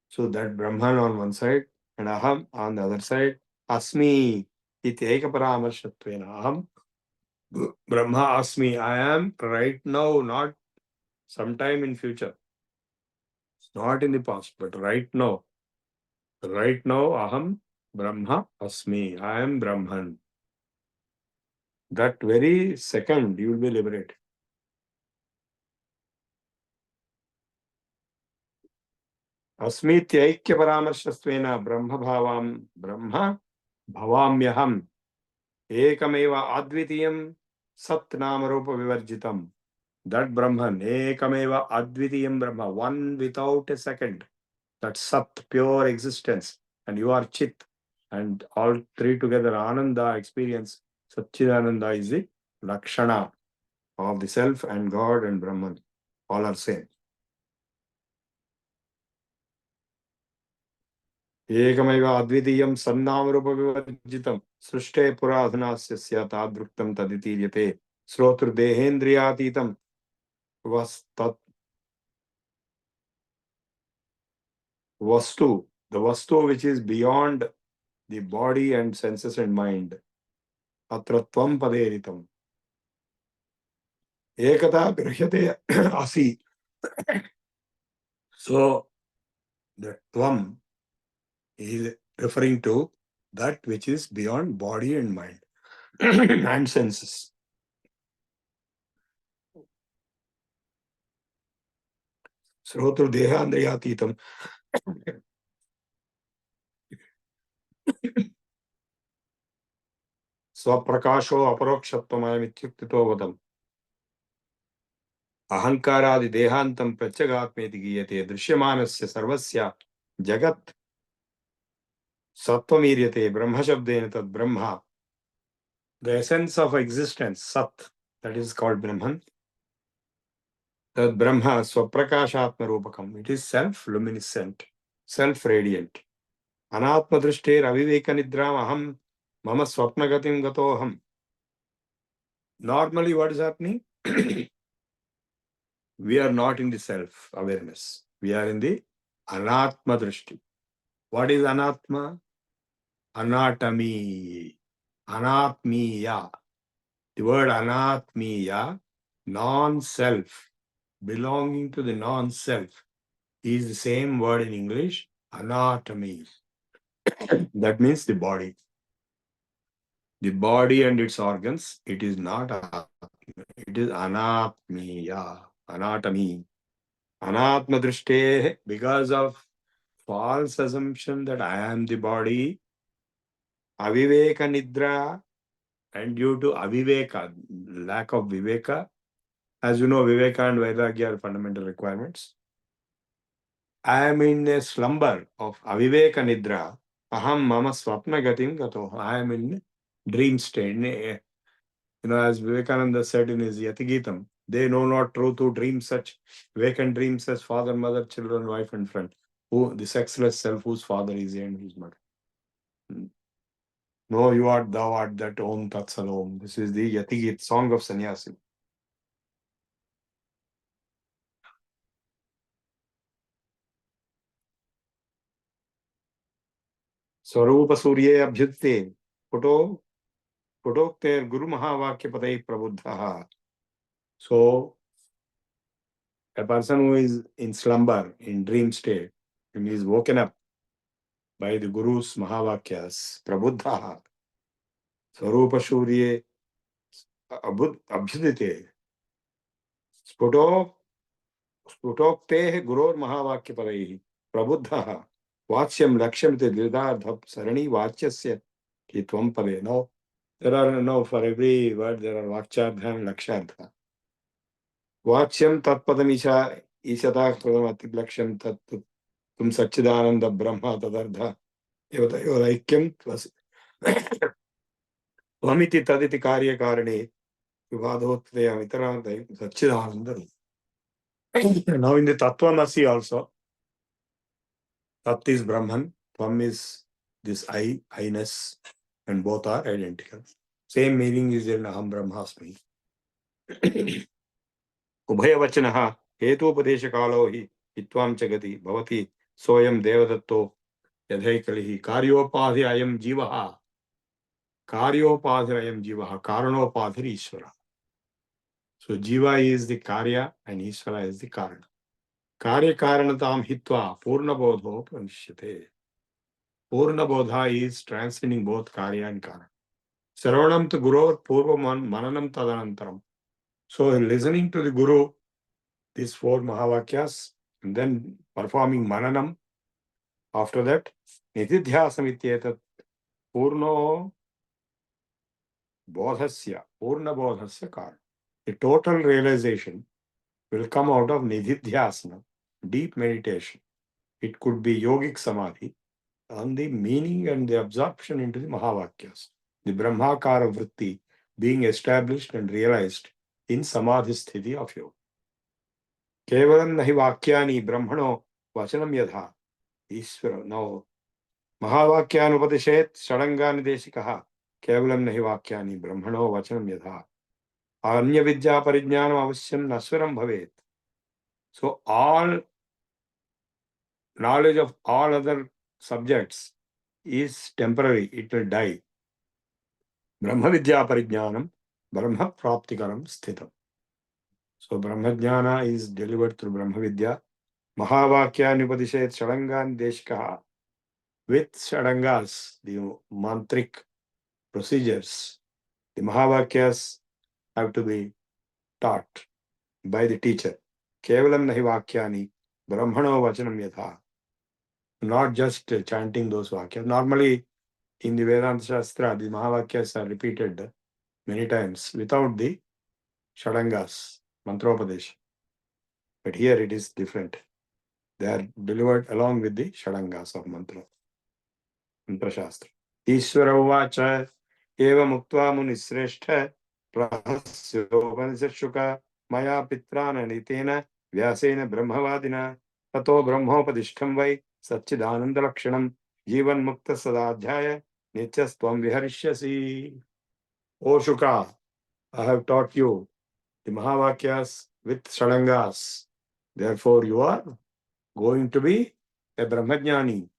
So that Brahman on one side and Aham on the other side. Asmi iti ekaparamarshastvena. Aham Brahma Asmi. I am right now, not sometime in future. Not in the past, but right now. Right now, Aham Brahma Asmi. I am Brahman. That very second you will be liberated. Asmityaikya paramarshastvena Brahma bhavamyaham ekameva advitiyam sat nama rupa vivarjitam. That Brahman, ekameva advitiyam Brahma, one without a second. That Sat, pure existence. And you are Chit. And all three together, Ananda experience, Satchidananda is the Lakshana of the self and God and Brahman. All are same. Ekamaiva advitiyam sannamarupa vivarjitam srishte puradhanasya syatadruktam taditiriyate srotru dehendriyatitam vastat vastu, the vastu which is beyond the body and senses and mind. Atratvam paderitam. Ekata grihyate asi. So the tvam is referring to that which is beyond body and mind and senses. Srotru dehandriyatitam. Swaprakasho aparokshatvamayam ityuktito vadam. Ahankaradi dehantam prachagatmeti giyate drishyamanasya sarvasya jagat sattvamiriyate brahma shabdena tad brahma. The essence of existence, Sat, that is called Brahman. That Brahma swaprakashatma rupakam. It is self-luminescent, self-radiant. Anatma drishter aviveka nidram aham mama swapnagatim gatoham. Normally what is happening? We are not in the self-awareness. We are in the Anatma Drishti. What is Anatma? Anatomy. Anatmiya. The word anatmiya, non-self, belonging to the non-self, is the same word in English, anatomy. That means the body. The body and its organs, it is not atma, it is anatmiya, anatomy. Anatma drishte, because of false assumption that I am the body, aviveka nidra, and due to aviveka, lack of viveka, as you know, viveka and vairagya are fundamental requirements. I am in a slumber of aviveka nidra, aham mama swapna gatim gato. I am in dream state. As Vivekananda said in his Yatigitam, they know not truth who dream such vacant dreams as father, mother, children, wife, and friend. Who the sexless self, whose father is he and whose mother. No, you art, thou art that Om Tat Sat Om. This is the Yatigit, song of sannyasi. Swarupa Surye Abhyutte Putokter Guru Mahavakya Padai Prabuddhaha. So, a person who is in slumber, in dream state, and is woken up by the Guru's Mahavakyas, Prabuddhaha, Swarupa Surye Abhyudite, Sputokte Gurur Mahavakya Padai Prabuddhaha, Vatsyam Lakshamite Dvidardha Sarani Vakyasya Kitvam Pade. Now, for every word there are Vakchardha and Lakshardha. Vatsyam Tatpadamisha Ishata Pradamati Laksham Tat Tum Satchidananda Brahma Tadardha Yavaikyam Tvamiti Taditi Karya Karane Vivadhotvaya Mitarandai Satchidananda. Now in the Tattvamasi also, Tat is Brahman, Tvam is this I-ness, and both are identical. Same meaning is in Aham Brahmasmi. Ubhayavachanaha Hetupadesha Kalo hi Hitvam Chagati Bhavati Soyam Devadatto Yadhaikalihi Karyopadhi Ayam Jivaha Karanopadhi Ishvara. So Jiva is the Karya and Ishvara is the Karana. Karya Karanatam Hitva Purna Bodho Pranishyate. Purna Bodha is transcending both Karya and Karana. Saravanam to Guru Purva Mananam Tadanantaram. So listening to the Guru, these four Mahavakyas, and then performing Mananam. After that, Nitidhyasam Ityetat Purna Bodhasya Karana. The total realization will come out of Nididhyasana, deep meditation. It could be yogic samadhi on the meaning and the absorption into the Mahavakyas. The Brahmakara Vritti being established and realized in Samadhi Sthiti of Yoga. Kevalam nahi Vakyani Brahmano Vachanam Yadha. Ishvara. Now, Mahavakyanu Upadeshet Shadangani Deshikaha. Kevalam nahi Vakyani Brahmano Vachanam Yadha. Anya Vidya Parijnanam Avasyam Naswaram Bhavet. So, all knowledge of all other subjects is temporary, it will die. Brahma Vidya Parijnanam, Brahma Praptikaram Sthitam. So Brahma Jnana is delivered through Brahma Vidya. Mahavakya Upadeshet Shadangan Deshkaha. With Shadangas, the mantric procedures, the Mahavakyas have to be taught by the teacher. Kevalam nahi Vakyani, Brahmano Vachanam Yatha. Not just chanting those Vakyas. Normally, in the Vedanta Shastra, the Mahavakyas are repeated many times without the Shadangas, Mantra Upadesha. But here it is different. They are delivered along with the Shadangas of Mantra Shastra. Ishvara Uvacha Eva Muktva Munisreshta Rahasya Upanishad Shuka Maya Pitrana Nitena Vyasena Brahmavadina Tato Brahmopadishtam Vai Satchidananda Lakshanam Jivan Mukta Sadadhyaya Nityastvam Viharishyasi. O Shuka, I have taught you the Mahavakyas with Shadangas. Therefore, you are going to be a Brahmajnani.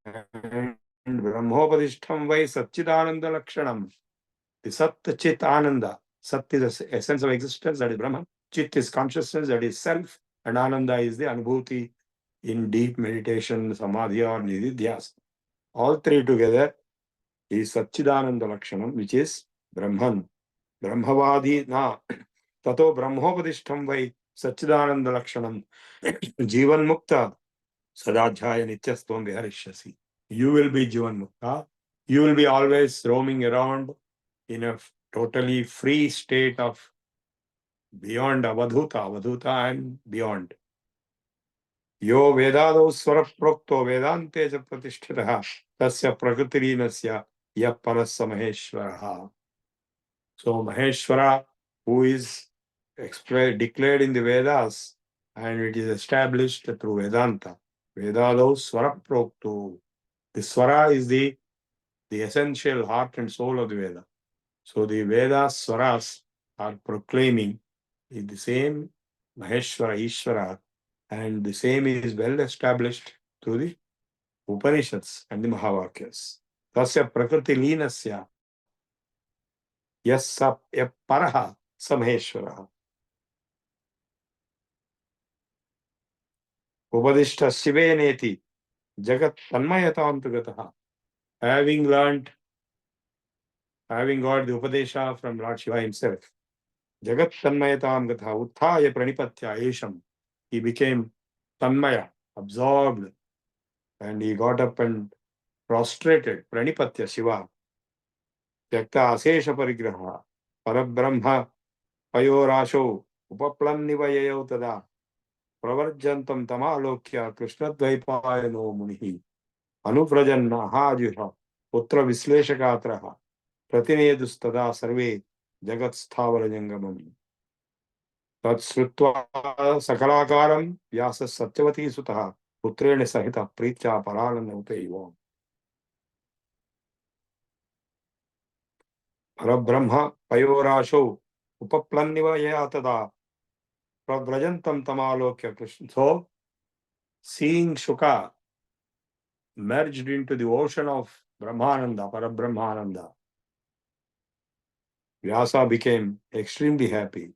And Brahmopadishtam vai Satchidananda Lakshanam. The Sat Chit Ananda. Sat is the essence of existence, that is Brahman. Chit is consciousness, that is self. And Ananda is the Anubhuti in deep meditation, Samadhi or Nididhyas. All three together is Satchidananda Lakshanam, which is Brahman. Brahmavadi na. Tato Brahmopadishtam vai Satchidananda Lakshanam. Jivan Mukta Sadadhyaya Nityastvam Viharishyasi. You will be Jivan Mukta. You will be always roaming around in a totally free state of beyond Avadhuta and beyond. Yo Vedado Swaraprokto Vedante ja Pratishtitaha Tasya Prakritinasya Yaparasya Maheshwaraha. So Maheshwara, who is declared in the Vedas, and it is established through Vedanta. Vedado Swaraprokto. The Swara is the essential heart and soul of the Veda. So the Vedas, Swaras are proclaiming the same Maheshwara, Ishvara, and the same is well established through the Upanishads and the Mahavakyas. Tasya Prakriti Linasya Yassa Paraha Samheshwara. Upadishta Shiveneti Jagat Tanmayatam. Having got the Upadesha from Lord Shiva himself, Jagat Tanmayatam Gatha Utthaya Pranipatya Esham. He became Tanmaya, absorbed, and he got up and prostrated. Pranipatya Shiva. Tyakta Asesha Parigraha. Parabrahma Payorasho Upaplannivayayo Tada. Pravarjantam Tamalokya Krishna Dvaipayano Munihi. Anuprajan Mahajuha. Putra Visleshakatraha. Pratinedustada Sarve Jagat Sthavara Jangamam. Tatsrutva Sakalakaram Vyasa Satyavati Sutaha Putrene Sahita Pritya Paralana Upaivam. Parabrahma Payorasho Upaplannivayatada Prabrajantam Tamalokya Krishna. So, seeing Shuka merged into the ocean of Brahmananda, Parabrahmananda, Vyasa became extremely happy.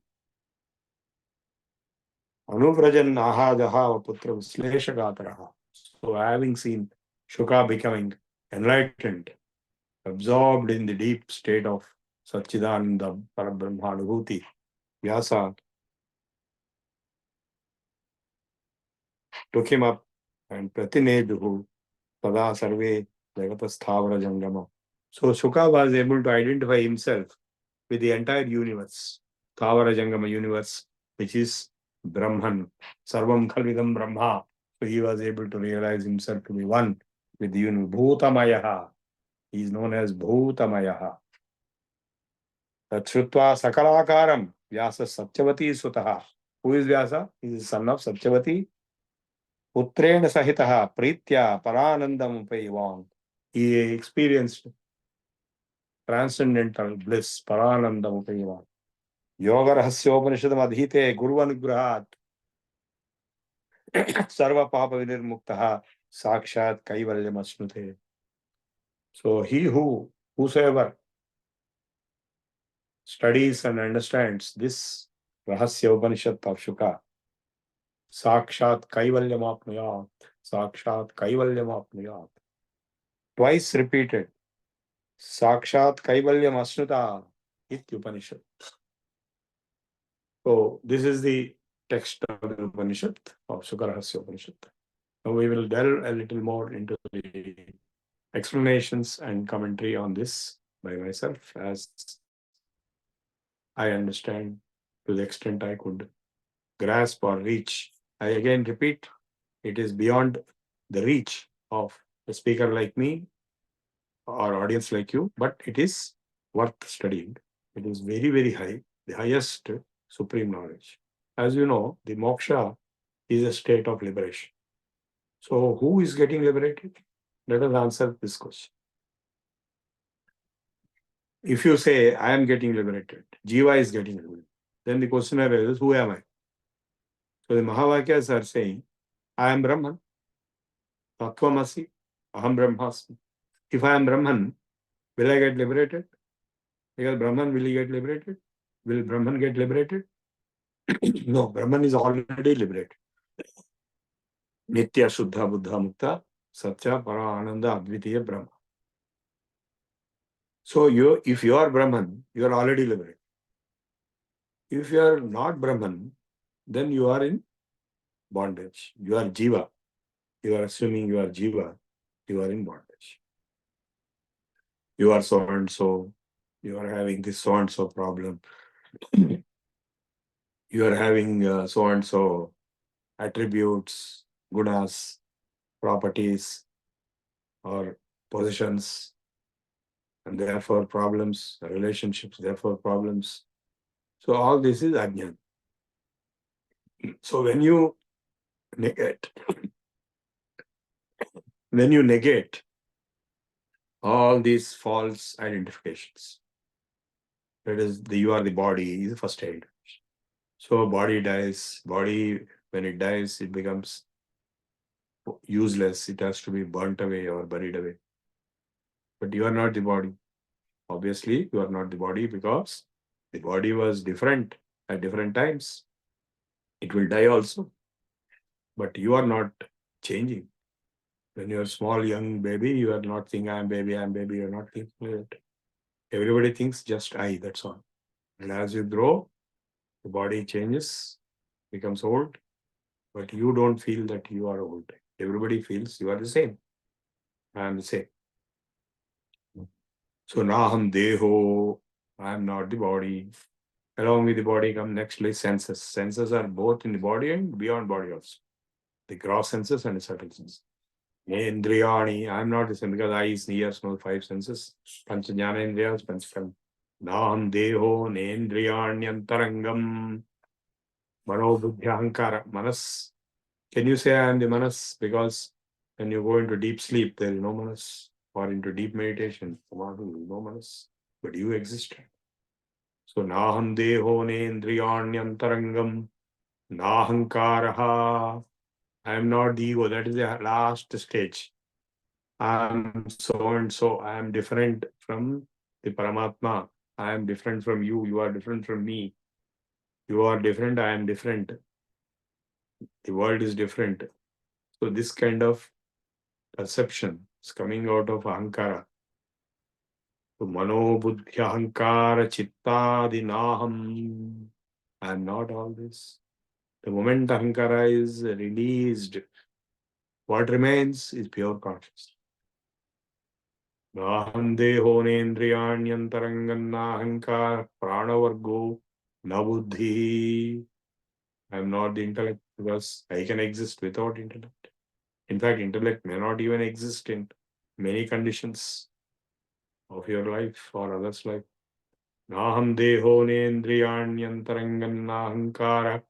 Anuvrajan Ahajaha Putra Visleshakataraha. So, having seen Shuka becoming enlightened, absorbed in the deep state of Satchidananda Parabrahmanubhuti, Vyasa took him up and Pratineduhu Tada Sarve Jagata Sthavara Jangama. So Shuka was able to identify himself with the entire universe, Sthavara Jangama universe, which is Brahman, Sarvam Khalvidam Brahma. So he was able to realize himself to be one with the universe. Bhutamayaha. He is known as Bhutamayaha. Tatshutva Sakalakaram Vyasa Satyavati Sutaha. Who is Vyasa? He is the son of Satyavati. Putrena Sahitaha Pritya Paranandam Upaivam. He experienced transcendental bliss, Paranandam Upaivam. Shukarahasya Upanishad Adhite Guru Anugrahat Sarva Papa Vinirmuktaha Sakshat Kaivalyam Asnute. So whosoever studies and understands this Rahasya Upanishad of Shuka, Sakshat Kaivalyam Apnuyat, Sakshat Kaivalyam Apnuyat. Twice repeated, Sakshat Kaivalyam Asnuta Iti Upanishad. So this is the text of the Upanishad, of Shukarahasya Upanishad. Now we will delve a little more into the explanations and commentary on this by myself, as I understand to the extent I could grasp or reach. I again repeat, it is beyond the reach of a speaker like me or audience like you, but it is worth studying. It is very, very high, the highest supreme knowledge. As you know, the moksha is a state of liberation. So who is getting liberated? Let us answer this question. If you say, I am getting liberated, Jiva is getting liberated, then the question arises, who am I? So the Mahavakyas are saying, I am Brahman, Tattvamasi, Aham Brahmasmi. If I am Brahman, will I get liberated? Because Brahman, will he get liberated? Will Brahman get liberated? No, Brahman is already liberated. Nitya Shuddha Buddha Mukta Satya Para Ananda Advitiya Brahma. So if you are Brahman, you are already liberated. If you are not Brahman, then you are in bondage. You are Jiva. You are assuming you are Jiva. You are in bondage. You are so and so. You are having this so and so problem. You are having so and so attributes, gunas, properties, or positions, and therefore problems, relationships, therefore problems. So all this is ajnana. So when you negate all these false identifications, that is, you are the body, is the first identification. So body dies. Body, when it dies, it becomes useless. It has to be burnt away or buried away. But you are not the body. Obviously, you are not the body because the body was different at different times. It will die also. But you are not changing. When you are small, young baby, you are not thinking, I am baby, you are not thinking that. Everybody thinks just I, that's all. And as you grow, the body changes, becomes old, but you don't feel that you are old. Everybody feels you are the same. I am the same. So Naham Deho, I am not the body. Along with the body come nextly senses. Senses are both in the body and beyond body also. The gross senses and the subtle senses. Indriyani, I am not the same because eyes, ears, nose, five senses. Panchajnana Indriyas, Panchakam. Naham Deho, Nendriyanyantarangam. Mano Buddhi Ahankara. Manas. Can you say I am the Manas? Because when you go into deep sleep, there is no Manas. Or into deep meditation, no Manas. But you exist. So Naham Deho Nendriyanyantarangam Nahankaraha. I am not the ego. That is the last stage. I am so and so. I am different from the Paramatma. I am different from you. You are different from me. You are different. I am different. The world is different. So this kind of perception is coming out of Ahankara. So Mano Buddhi Ahankara Chittadi Naham. I am not all this. The moment Ahankara is released, what remains is pure consciousness. Naham deho nendriyanyantarangam nahankara pranavargo na buddhi. I am not the intellect because I can exist without intellect. In fact, intellect may not even exist in many conditions of your life or others' life. Naham deho nendriyanyantarangam nahankara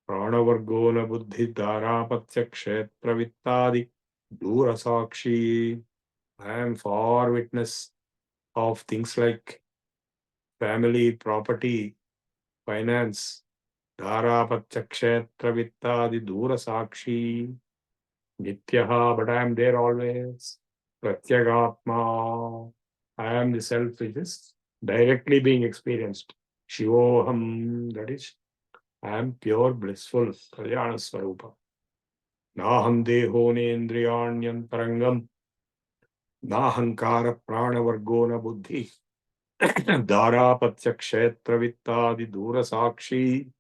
pranavargo na buddhi dharapatya kshetra vittadi dura sakshi. I am for witness of things like family, property, finance, dharapatya kshetra vittadi dura sakshi. Nityaha, but I am there always. Pratyagatma, I am the self which is directly being experienced. Shivoham, that is, I am pure blissful, Kalyana Swarupa. Naham deho nendriyanyantarangam, nahankara pranavargo na buddhi, dharapatya kshetra vittadi dura sakshi,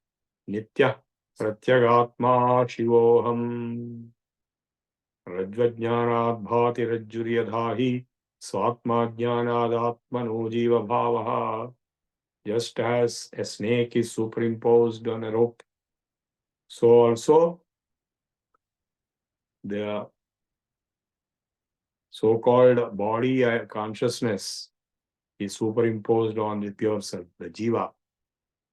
nitya pratyagatma shivoham. Rajvajnanad bhati rajjuryadhahi swatmajnanad atmano jiva bhavaha. Just as a snake is superimposed on a rope, so also the so-called body consciousness is superimposed on the pure self, the jiva.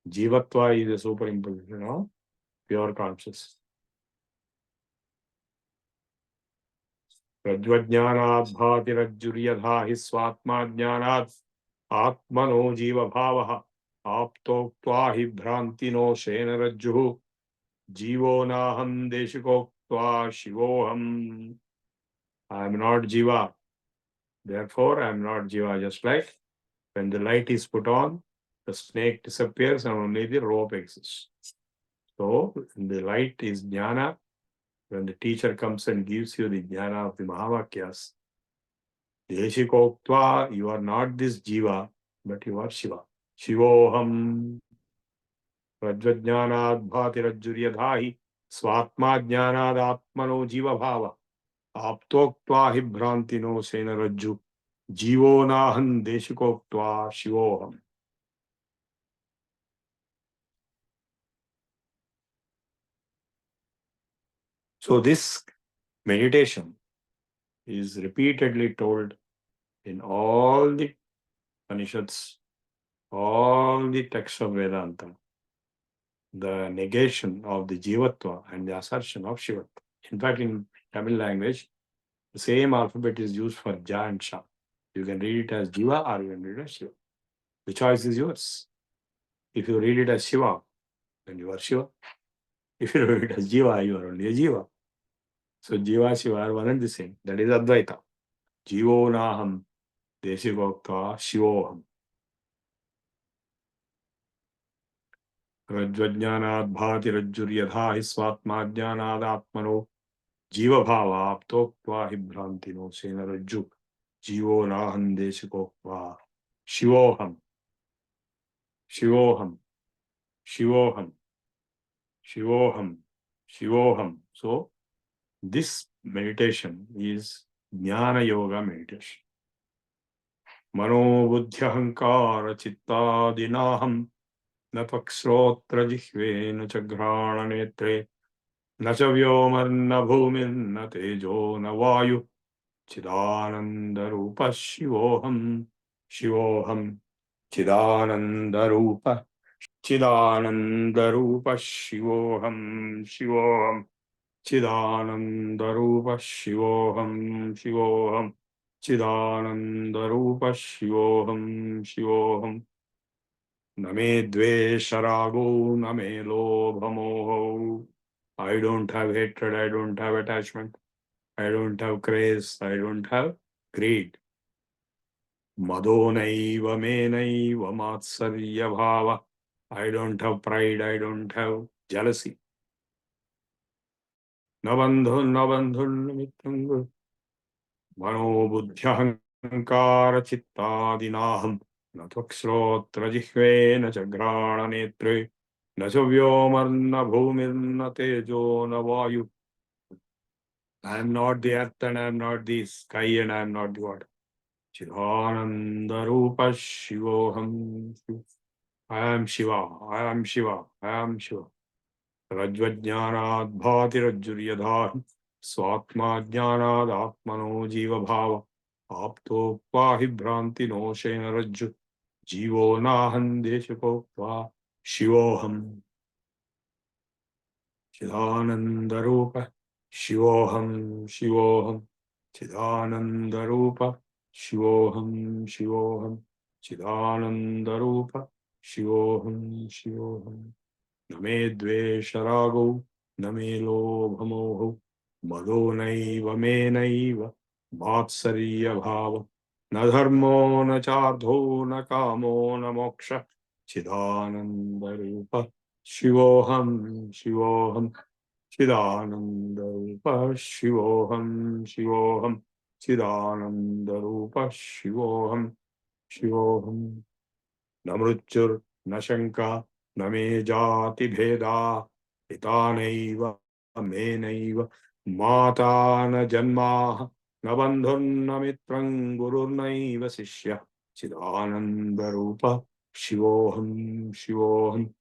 Jivatva is a superimposition of pure consciousness. Rajvajnanad bhati rajjuryadhahi swatmajnanad atmano jiva bhavaha. Aptoktva hi bhrantino shena rajjuhu jivo naham deshikoktva shivoham. I am not jiva. Therefore, I am not Jiva. Just like when the light is put on, the snake disappears and only the rope exists. So, the light is jnana. When the teacher comes and gives you the jnana of the Mahavakyas, Deshikoktva, you are not this Jiva, but you are Shiva. Shivoham Rajvajnanad Bhatirajjuryadhahi Swatma Jnanad Atmano Jiva Bhava Aptoktva hi Bhrantino Sena Rajju Jivo Nahan Deshikoktva Shivoham. So this meditation is repeatedly told in all the Upanishads, all the texts of Vedanta, the negation of the Jivatva and the assertion of Shivatva. In fact, in Tamil language, the same alphabet is used for Ja and Sha. You can read it as Jiva or you can read it as Shiva. The choice is yours. If you read it as Shiva, then you are Shiva. If you read it as Jiva, you are only a Jiva. So Jiva, Shiva are one and the same. That is Advaita. Jivo Naham Deshivokta Shivoham. Rajvajnanad Bhati Rajjuryadha Hisvatma Jnanad Atmano Jiva Bhava Aptoktva Hibrantino Sena Rajju Jivo Nahan Deshikokva Shivoham. Shivoham. Shivoham. Shivoham. Shivoham. So, this meditation is Jnana Yoga meditation. Mano Buddhyahankara Chitta Dinaham Napakshrotra Jihve Nachagrana Netre Nachavyomar Bhumin Natejo Navayu Chidananda Rupa Shivoham. Shivoham. Chidananda Rupa. Chidananda Rupa Shivoham. Shivoham. Chidananda Rupa Shivoham. Shivoham. Chidananda Rupa Shivoham. Shivoham. Name Dvesharago, Name Lobhamoho. I don't have hatred, I don't have attachment, I don't have craze, I don't have greed. Madonaiva menaiva matsarya bhava. I don't have pride, I don't have jealousy. Nabandhun mitrangu. Mano buddhyahankara chittadinaham. Natvakshrotra jihve na chagrana netre. Na chavyomarna bhumirna tejo na vayu. I am not the earth and I am not the sky and I am not the water. Chidananda Rupa Shivoham. I am Shiva, I am Shiva, I am Shiva. Rajvajnanad Bhati Rajjuryadha Swatma Jnanad Atmano Jiva Bhava Apto Pahi Bhranti No Shena Rajju Jivo Nahan Deshikokva Shivoham. Chidananda Rupa Shivoham. Shivoham. Chidananda Rupa Shivoham. Shivoham. Chidananda Rupa Shivoham. Shivoham. Name Dvesharago, Name Lobhamoho, Madonaiva menaiva, Vatsarya Bhava, Na Dharmo, Na Chardho, Na Kamo, Na Moksha, Chidananda Rupa Shivoham. Shivoham. Chidananda Rupa Shivoham. Shivoham. Chidananda Rupa Shivoham. Shivoham. Namruchur, Nashanka, Name Jati Bheda, Pitanaiva, Menaiva, Mata na Janma, Nabandhun Namitrang Gurunaiva Sishya, Chidananda Rupa, Shivoham. Shivoham.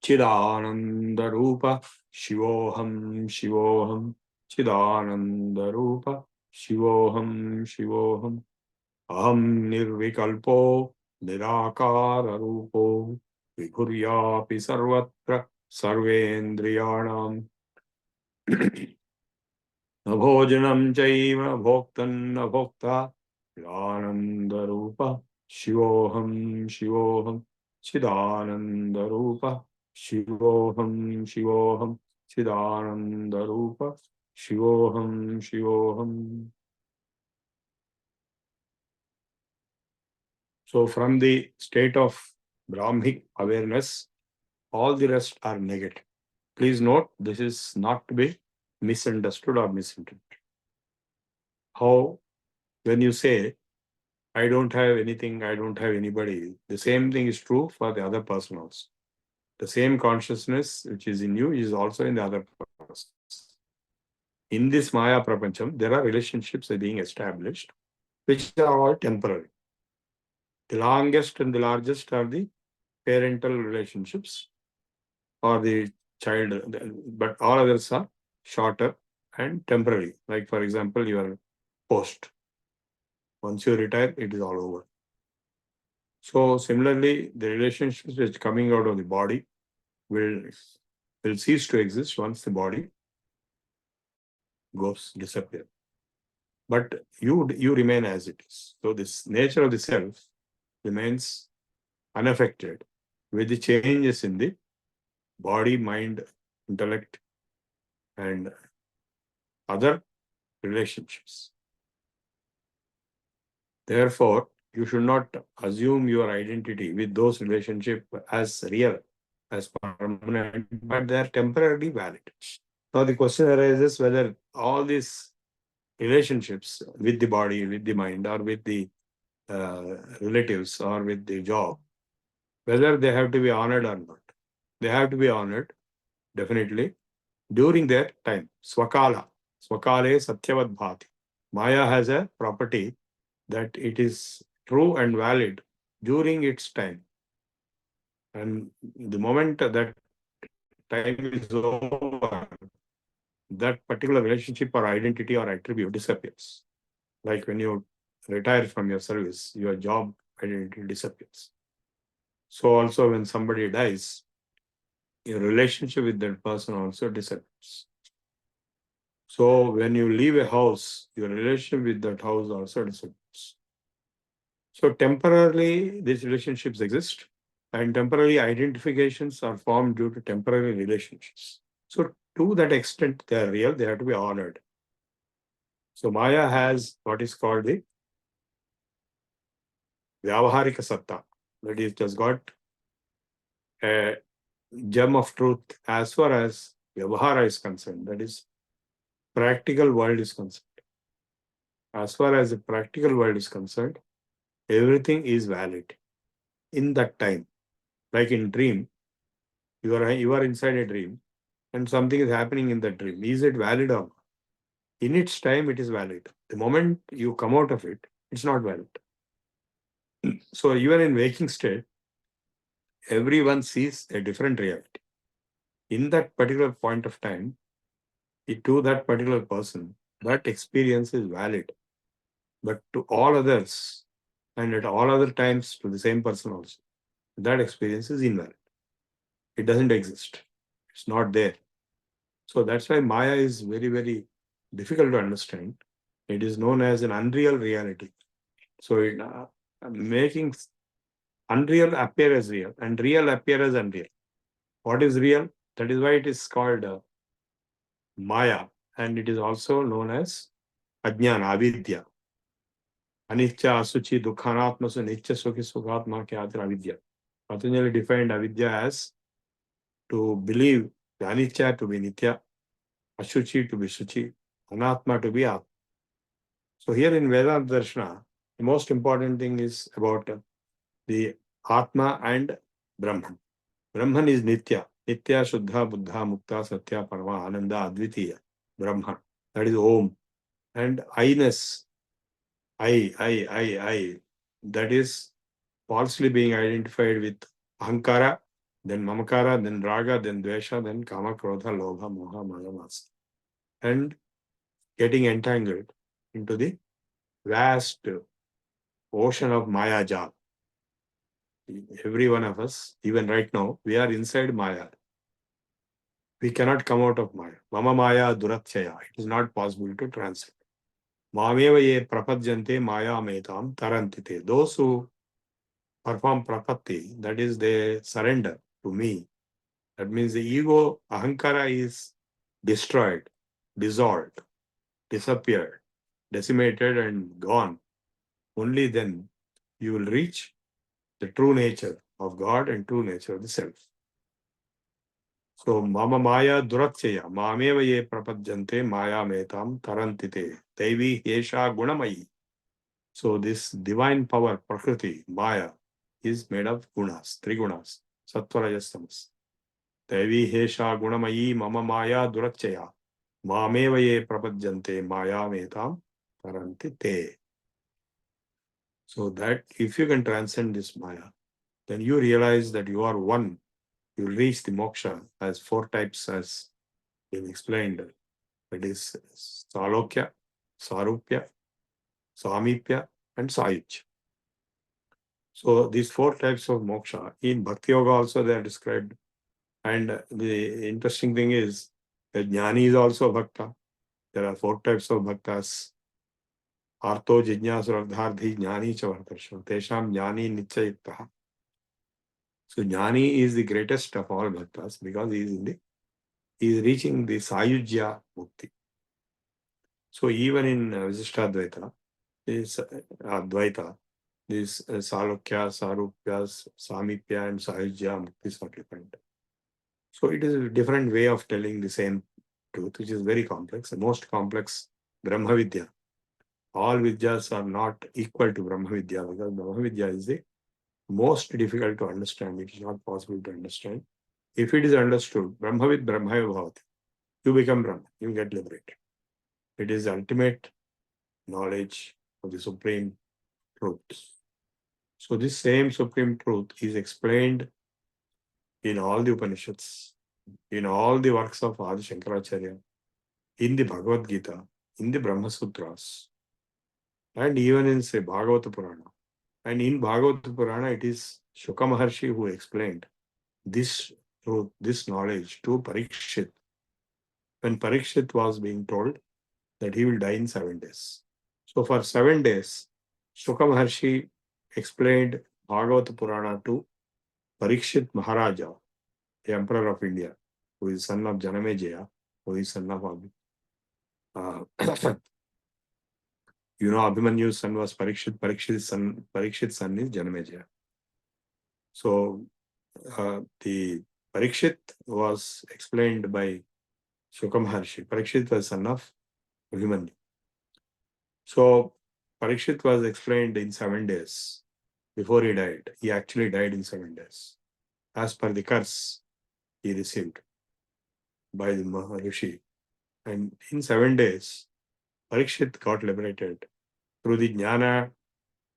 Chidananda Rupa, Shivoham. Shivoham. Chidananda Rupa, Shivoham. Shivoham. Aham Nirvikalpo, Nirakara Rupo, Vikuryapi Sarvatra, Sarvendriyanam, Nabhojanam Chaiva, Bhoktan Nabhokta, Chidananda Rupa, Shivoham. Shivoham. Chidananda Rupa, Shivoham. Shivoham. Chidananda Rupa, Shivoham. Shivoham. So from the state of Brahmic awareness, all the rest are negative. Please note, this is not to be misunderstood or misinterpreted. How, when you say, I don't have anything, I don't have anybody, the same thing is true for the other person also. The same consciousness which is in you is also in the other person. In this Maya Prapancham, there are relationships that are being established, which are all temporary. The longest and the largest are the parental relationships or the child, but all others are shorter and temporary. Like, for example, your post. Once you retire, it is all over. So similarly, the relationships which coming out of the body will cease to exist once the body disappear. But you remain as it is. So this nature of the self remains unaffected with the changes in the body, mind, intellect, and other relationships. Therefore, you should not assume your identity with those relationships as real, as permanent, but they are temporarily valid. Now the question arises whether all these relationships with the body, with the mind, or with the relatives, or with the job, whether they have to be honored or not. They have to be honored, definitely, during their time. Swakala. Swakale satyavad bhati. Maya has a property that it is true and valid during its time. And the moment that time is over, that particular relationship or identity or attribute disappears. Like when you retire from your service, your job identity disappears. So also when somebody dies, your relationship with that person also disappears. So when you leave a house, your relationship with that house also disappears. So temporarily, these relationships exist, and temporary identifications are formed due to temporary relationships. So to that extent, they are real, they have to be honored. So Maya has what is called the Vyavaharika Satta, that is, it has got a gem of truth as far as Vyavahara is concerned, that is, practical world is concerned. As far as the practical world is concerned, everything is valid in that time. Like in dream, you are inside a dream and something is happening in that dream. Is it valid or not? In its time, it is valid. The moment you come out of it, it's not valid. So even in waking state, everyone sees a different reality. In that particular point of time, to that particular person, that experience is valid. But to all others, and at all other times to the same person also, that experience is invalid. It doesn't exist. It's not there. So that's why Maya is very, very difficult to understand. It is known as an unreal reality. So it, making unreal appear as real and real appear as unreal. What is real? That is why it is called Maya, and it is also known as Ajnana, Avidya. Anicca, Asuchi, Dukhanatmasu, Nitya, Sukhi, Sukhatma, Kyatra, Avidya. Patanjali defined Avidya as to believe the Anicca to be Nitya, Ashuchi to be Shuchi, Anatma to be Atma. So here in Vedanta Darshana, the most important thing is about the Atma and Brahman. Brahman is Nitya. Nitya, Shuddha, Buddha, Mukta, Satya, Parama, Ananda, Advitiya. Brahman. That is Om. And I-ness, I. That is falsely being identified with Ahankara, then Mamakara, then Raga, then Dvesha, then Kama, Krodha, Lobha, Moha, Maya, Masa. And getting entangled into the vast ocean of Maya Jal. Every one of us, even right now, we are inside Maya. We cannot come out of Maya. Mama Maya Duratchaya. It is not possible to translate. Mameva ye prapadjante Maya metam tarantite. Those who perform prapatti, that is, they surrender to me. That means the ego, ahankara, is destroyed, dissolved, disappeared, decimated, and gone. Only then you will reach the true nature of God and true nature of the self. So, mama maya duratya, mameva ye prapadyante maya metam tarantite, devi yesha gunamayi. So, this divine power, Prakriti, Maya, is made of gunas, three gunas, sattva, rajas, tamas. Devi hesha gunamayi mama maya durachaya, mameva ye prapadyante maya metam tarantite. So that if you can transcend this Maya, then you realize that you are one. You will reach the moksha as four types as been explained. That is Salokya, Sarupya, Samipya, and Sayuj. So these four types of moksha in Bhakti Yoga also they are described. And the interesting thing is that Jnani is also a Bhakta. There are four types of Bhaktas. Artho, Jijnasur, Ardharthi, Jnani, Chavartarsha. Tesham Jnani Nichayuktaha. So Jnani is the greatest of all Bhaktas because he is reaching the Sayujya Mukti. So even in Visishtadvaita, this Advaita, this Salokya, Sarupya, Samipya, and Sayujya Muktis are different. So it is a different way of telling the same truth, which is very complex. The most complex, Brahma Vidya. All Vidyas are not equal to Brahma Vidya because Brahma Vidya is the most difficult to understand. It is not possible to understand. If it is understood, Brahmavid Brahmaya Bhavati, you become Brahman, you get liberated. It is the ultimate knowledge of the Supreme Truth. So this same Supreme Truth is explained in all the Upanishads, in all the works of Adi Shankaracharya, in the Bhagavad Gita, in the Brahma Sutras, and even in say Bhagavata Purana. And in Bhagavata Purana, it is Shuka Maharshi who explained this truth, this knowledge to Parikshit. When Parikshit was being told that he will die in 7 days. So for 7 days, Shuka Maharshi explained Bhagavata Purana to Parikshit Maharaja, the Emperor of India, who is son of Janamejaya, who is son of Abhimanyu's son was Parikshit. Parikshit's son is Janamejaya. So the Parikshit was explained by Shuka Maharshi. Parikshit was son of Abhimanyu. So Parikshit was explained in 7 days before he died. He actually died in 7 days. As per the curse he received by the Maharishi. And in 7 days, Parikshit got liberated through the jnana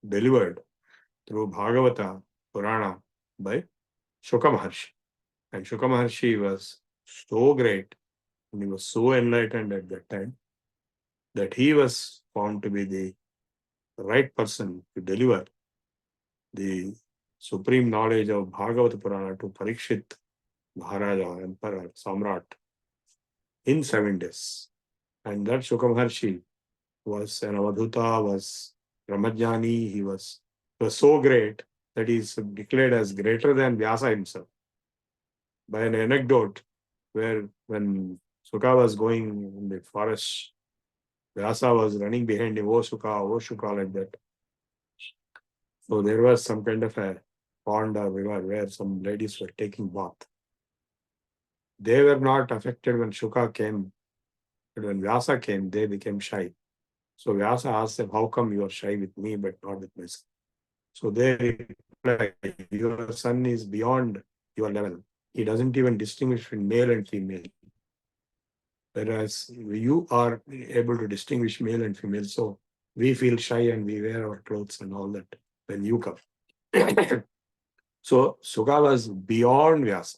delivered through Bhagavata Purana by Shuka Maharshi. And Shuka Maharshi was so great and he was so enlightened at that time that he was found to be the right person to deliver the supreme knowledge of Bhagavata Purana to Parikshit Maharaja, Emperor, Samrat in 7 days. And that Shuka Maharshi was an Avadhuta, was Brahmajnani, he was so great that he is declared as greater than Vyasa himself. By an anecdote where when Shuka was going in the forest, Vyasa was running behind him, oh Shuka, like that. So there was some kind of a pond or river where some ladies were taking bath. They were not affected when Shuka came, but when Vyasa came, they became shy. So Vyasa asked them, how come you are shy with me but not with my son? So they replied, your son is beyond your level. He doesn't even distinguish between male and female. Whereas you are able to distinguish male and female. So we feel shy and we wear our clothes and all that when you come. So Shuka was beyond Vyasa.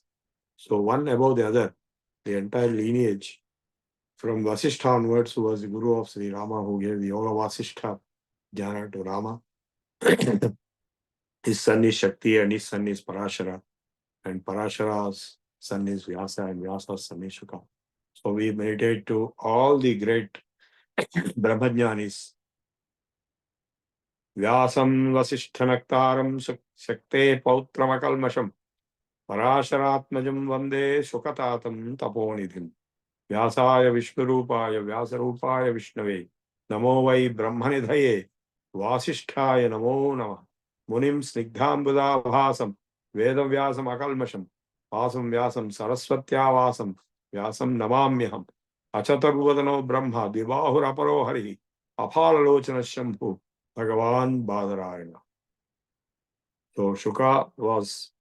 So one above the other, the entire lineage from Vasishtha onwards, who was the guru of Sri Rama, who gave the Yoga Vasishtha jnana to Rama. His son is Shakti and his son is Parashara. And Parashara's son is Vyasa and Vyasa's son is Shuka. So we meditate to all the great Brahmajnanis. Vyasam Vasishthanaktaram Shakte Pautramakalmasham Parasharatmajam Vande Shukatatam Taponidhim Vyasaya Vishnurupaya Vyasarupaya Vishnave Namo Vai Brahmanidhaye Vasisthaya Namo Namah. Munim Snigdhambuda Bhasam, Vedam Vyasam Akalmasham, Vasam Vyasam Saraswatyavasam, Vyasam Namamyaham, Achatarvadano Brahma, Divahur Aparo Hari, Apalalochana Shambhu, Bhagavan Badarayana. So Shuka was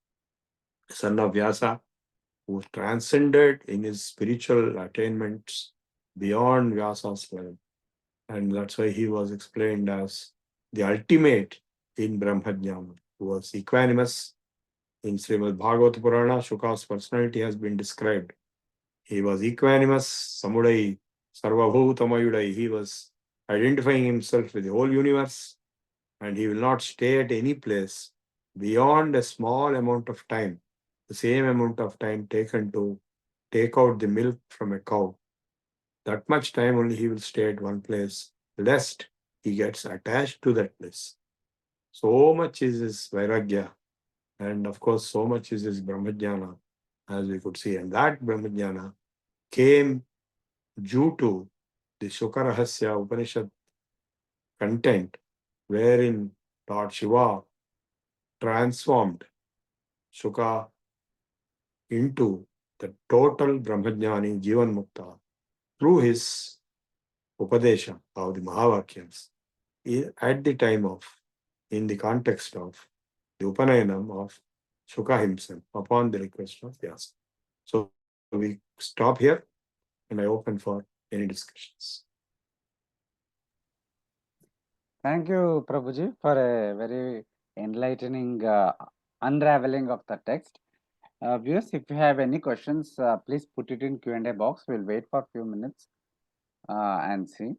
son of Vyasa, who transcended in his spiritual attainments beyond Vyasa's level. And that's why he was explained as the ultimate in Brahmajnana, who was equanimous. In Srimad Bhagavata Purana, Shuka's personality has been described. He was equanimous, Samudai, Sarvabhutamayudai. He was identifying himself with the whole universe, and he will not stay at any place beyond a small amount of time, the same amount of time taken to take out the milk from a cow. That much time only he will stay at one place, lest he gets attached to that place. So much is his vairagya, and of course, so much is his brahmajnana, as we could see. And that brahmajnana came due to the Shukarahasya Upanishad content, wherein Lord Shiva transformed Shuka into the total brahmajnani Jivan Mukta through his Upadesha of the Mahavakyas at the time of, in the context of the Upanayanam of Shuka himself upon the request of Vyasa. So we stop here and I open for any discussions. Thank you, Prabhuji, for a very enlightening unraveling of the text. Viewers, if you have any questions, please put it in Q&A box. We'll wait for a few minutes and see.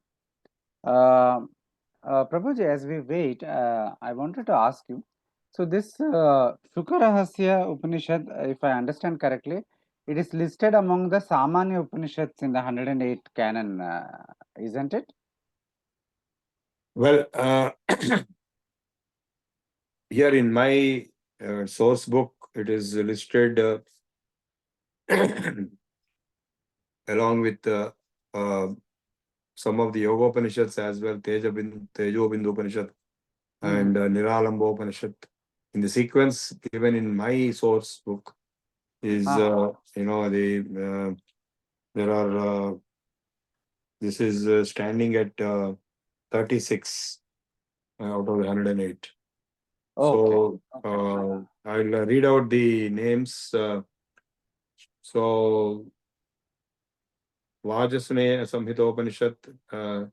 Prabhuji, as we wait, I wanted to ask you. So this Shukarahasya Upanishad, if I understand correctly, it is listed among the Samanya Upanishads in the 108 canon, isn't it? Well, here in my source book, it is listed along with some of the Yoga Upanishads as well, Tejo Bindu Upanishad and Niralamba Upanishad. In the sequence given in my source book is, there are, this is standing at 36 out of 108. Okay. So I'll read out the names. So Vajasane Samhita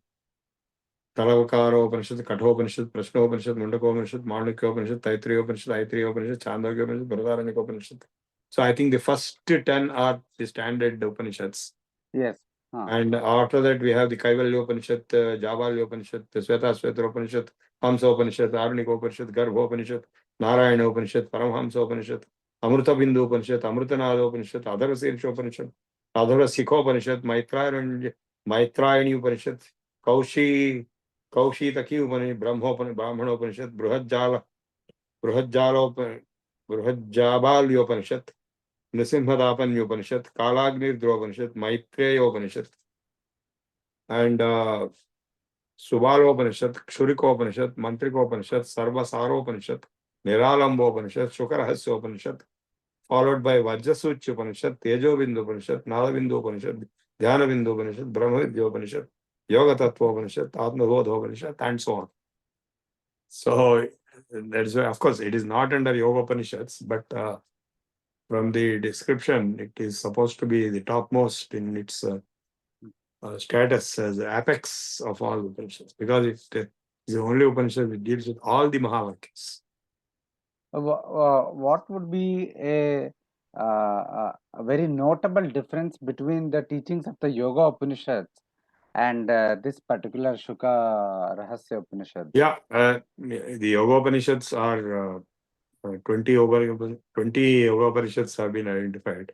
Talavakaropanishad, Kathopanishad, Prashnopanishad, Mundakopanishad, Mandukyopanishad, Taittiriyopanishad, Aittiriyopanishad, Chandogyopanishad, Bharadharanyupanishad. So I think the first 10 are the standard Upanishads. Yes. And after that, we have the Kaivalya Upanishad, Javalya Upanishad, Svetasvetra Upanishad, Hamsa Upanishad, Arunika Upanishad, Garbha Upanishad, Narayana Upanishad, Paramhamsa Upanishad, Amrita Bindu Upanishad, Amritanada Upanishad, Adhara Sirsha Upanishad, Adhara Sikha Upanishad, Maitrayani Upanishad, Kaushi Taki Upanishad, Brahmana Upanishad, Bruhajjabalya Upanishad, Nisimhadapanya Upanishad, Kalagnir Upanishad, Maitreya Upanishad, and Subala Upanishad, Kshurika Upanishad, Mantrika Upanishad, Sarvasara Upanishad, Niralamba Upanishad, Shukarahasya Upanishad, followed by Vajrasuchi Upanishad, Tejobindu Upanishad, Nadabindu Upanishad, Dhyanabindu Upanishad, Brahmavidya Upanishad, Yoga Tattva Upanishad, Atmabodha Upanishad, and so on. So that's why, of course, it is not under Yoga Upanishads, but from the description, it is supposed to be the topmost in its status as the apex of all Upanishads, because it is the only Upanishad that deals with all the Mahavakyas. What would be a very notable difference between the teachings of the Yoga Upanishads and this particular Shuka Rahasya Upanishad? Yeah, the Yoga Upanishads are 20 Yoga Upanishads have been identified,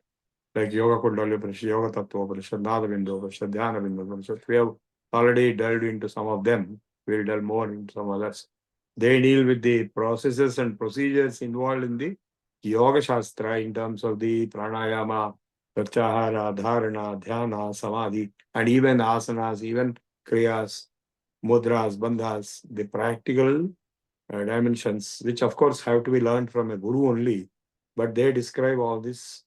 like Yoga Kundalini Upanishad, Yoga Tattva Upanishad, Nadabindu Upanishad, Dhyanabindu Upanishad. We have already delved into some of them. We'll delve more into some others. They deal with the processes and procedures involved in the Yoga Shastra in terms of the pranayama, pratyahara, dharana, dhyana, samadhi, and even asanas, even kriyas, mudras, bandhas, the practical dimensions, which of course have to be learned from a guru only, but they describe all these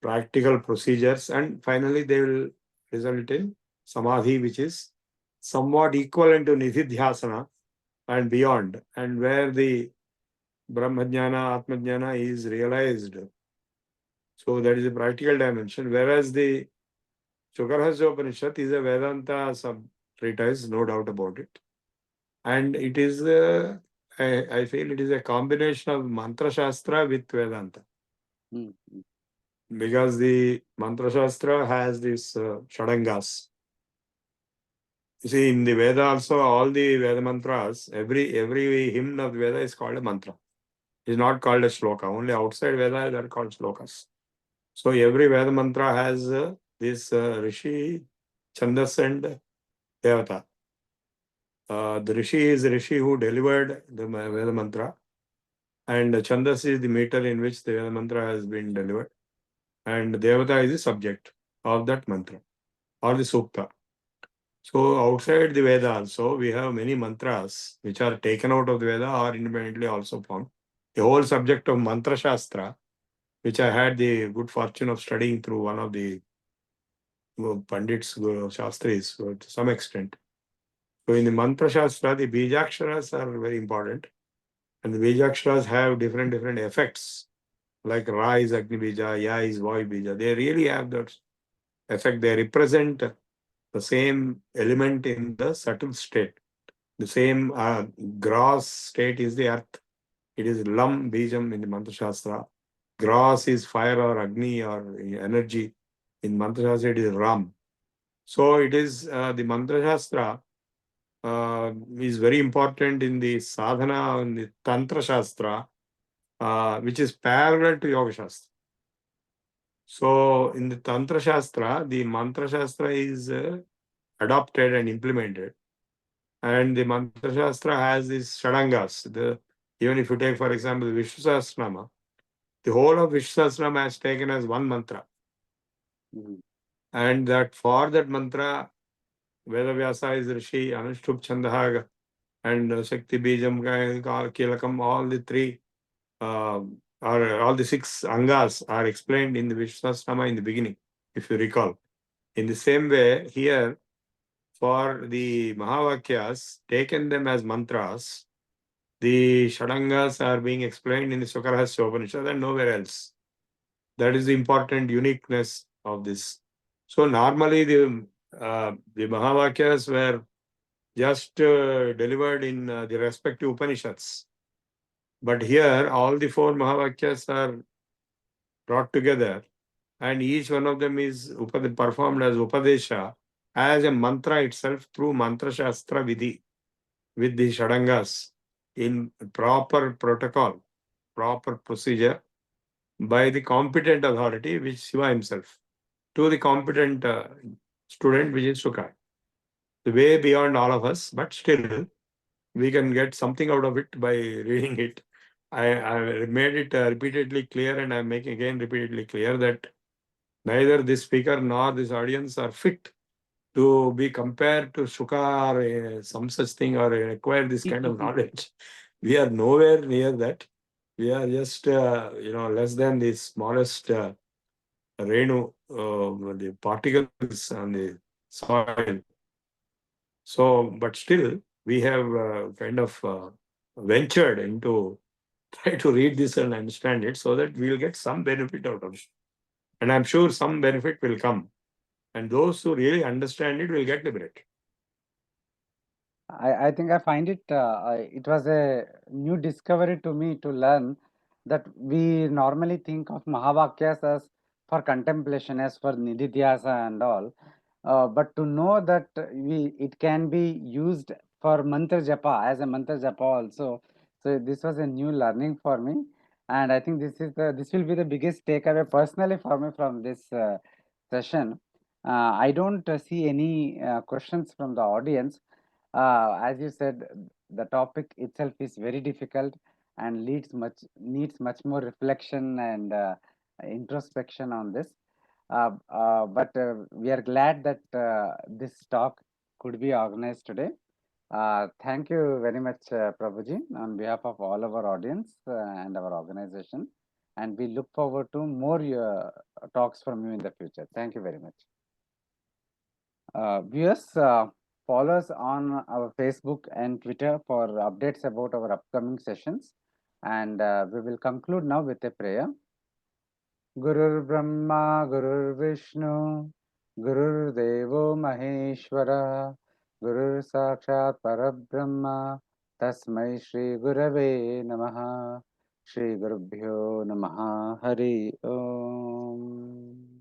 practical procedures, and finally they will result in samadhi, which is somewhat equivalent to nididhyasana and beyond, and where the Brahmajnana, Atmajnana is realized. So that is a practical dimension, whereas the Shukarahasya Upanishad is a Vedanta sub-treatise, no doubt about it. And it is, I feel it is a combination of Mantra Shastra with Vedanta. Mm. Because the Mantra Shastra has this Shadangas. You see, in the Veda also, all the Veda mantras, every hymn of Veda is called a mantra. It's not called a shloka. Only outside Veda they are called shlokas. So every Veda mantra has this Rishi, Chandas and Devata. The Rishi is the Rishi who delivered the Veda mantra, and Chandas is the meter in which the Veda mantra has been delivered, and Devata is the subject of that mantra or the Sukta. So outside the Veda also, we have many mantras which are taken out of the Veda or independently also found. The whole subject of Mantra Shastra, which I had the good fortune of studying through one of the Pandits, Shastris, to some extent. So in the Mantra Shastra, the Bijaksharas are very important. And the Bijaksharas have different effects. Like Ra is Agni Bija, Ya is Vayu Bija. They really have that effect. They represent the same element in the subtle state. The same gross state is the earth. It is Lam Bijam in the Mantra Shastra. Gross is fire or Agni or energy. In Mantra Shastra, it is Ram. So it is the Mantra Shastra is very important in the sadhana, in the Tantra Shastra, which is parallel to Yoga Shastra. So in the Tantra Shastra, the Mantra Shastra is adopted and implemented. And the Mantra Shastra has these Shadangas. Even if you take, for example, Vishnu Sahasranama, the whole of Vishnu Sahasranama is taken as one mantra. Mm. And that for that mantra, Vedavyasa is Rishi, Anushtup Chandaha, and Shakti Bijam, Kilakam, all the three, or all the six Angas are explained in the Vishnu Sahasranama in the beginning, if you recall. In the same way, here, for the Mahavakyas, taken them as mantras, the Shadangas are being explained in the Shukarahasya Upanishad and nowhere else. That is the important uniqueness of this. So normally the Mahavakyas were just delivered in the respective Upanishads. But here all the four Mahavakyas are brought together and each one of them is performed as Upadesha, as a mantra itself through Mantra Shastra Vidhi with the Shadangas in proper protocol, proper procedure by the competent authority, which is Shiva himself, to the competent student, which is Shuka. The way beyond all of us, but still we can get something out of it by reading it. I made it repeatedly clear, and I'm making again repeatedly clear that neither this speaker nor this audience are fit to be compared to Shuka or some such thing or acquire this kind of knowledge. We are nowhere near that. We are just, less than the smallest Renu, the particles on the soil. So, but still, we have kind of ventured into try to read this and understand it so that we'll get some benefit out of it. And I'm sure some benefit will come. And those who really understand it will get liberated. I think I find it, it was a new discovery to me to learn that we normally think of Mahavakyas as for contemplation, as for Nididhyasa and all. But to know that it can be used for mantra japa, as a mantra japa also. So this was a new learning for me. And I think this will be the biggest takeaway personally for me from this session. I don't see any questions from the audience. As you said, the topic itself is very difficult and needs much more reflection and introspection on this. But we are glad that this talk could be organized today. Thank you very much, Prabhuji, on behalf of all our audience and our organization. And we look forward to more talks from you in the future. Thank you very much. Viewers, follow us on our Facebook and Twitter for updates about our upcoming sessions. And we will conclude now with a prayer. Gurur Brahma, Gurur Vishnu, Gurur Devo Maheshwara, Gurur Sakshat Parabrahma, Tasmai Shri Gurave Namaha, Shri Gurubhyo Namaha, Hari Om.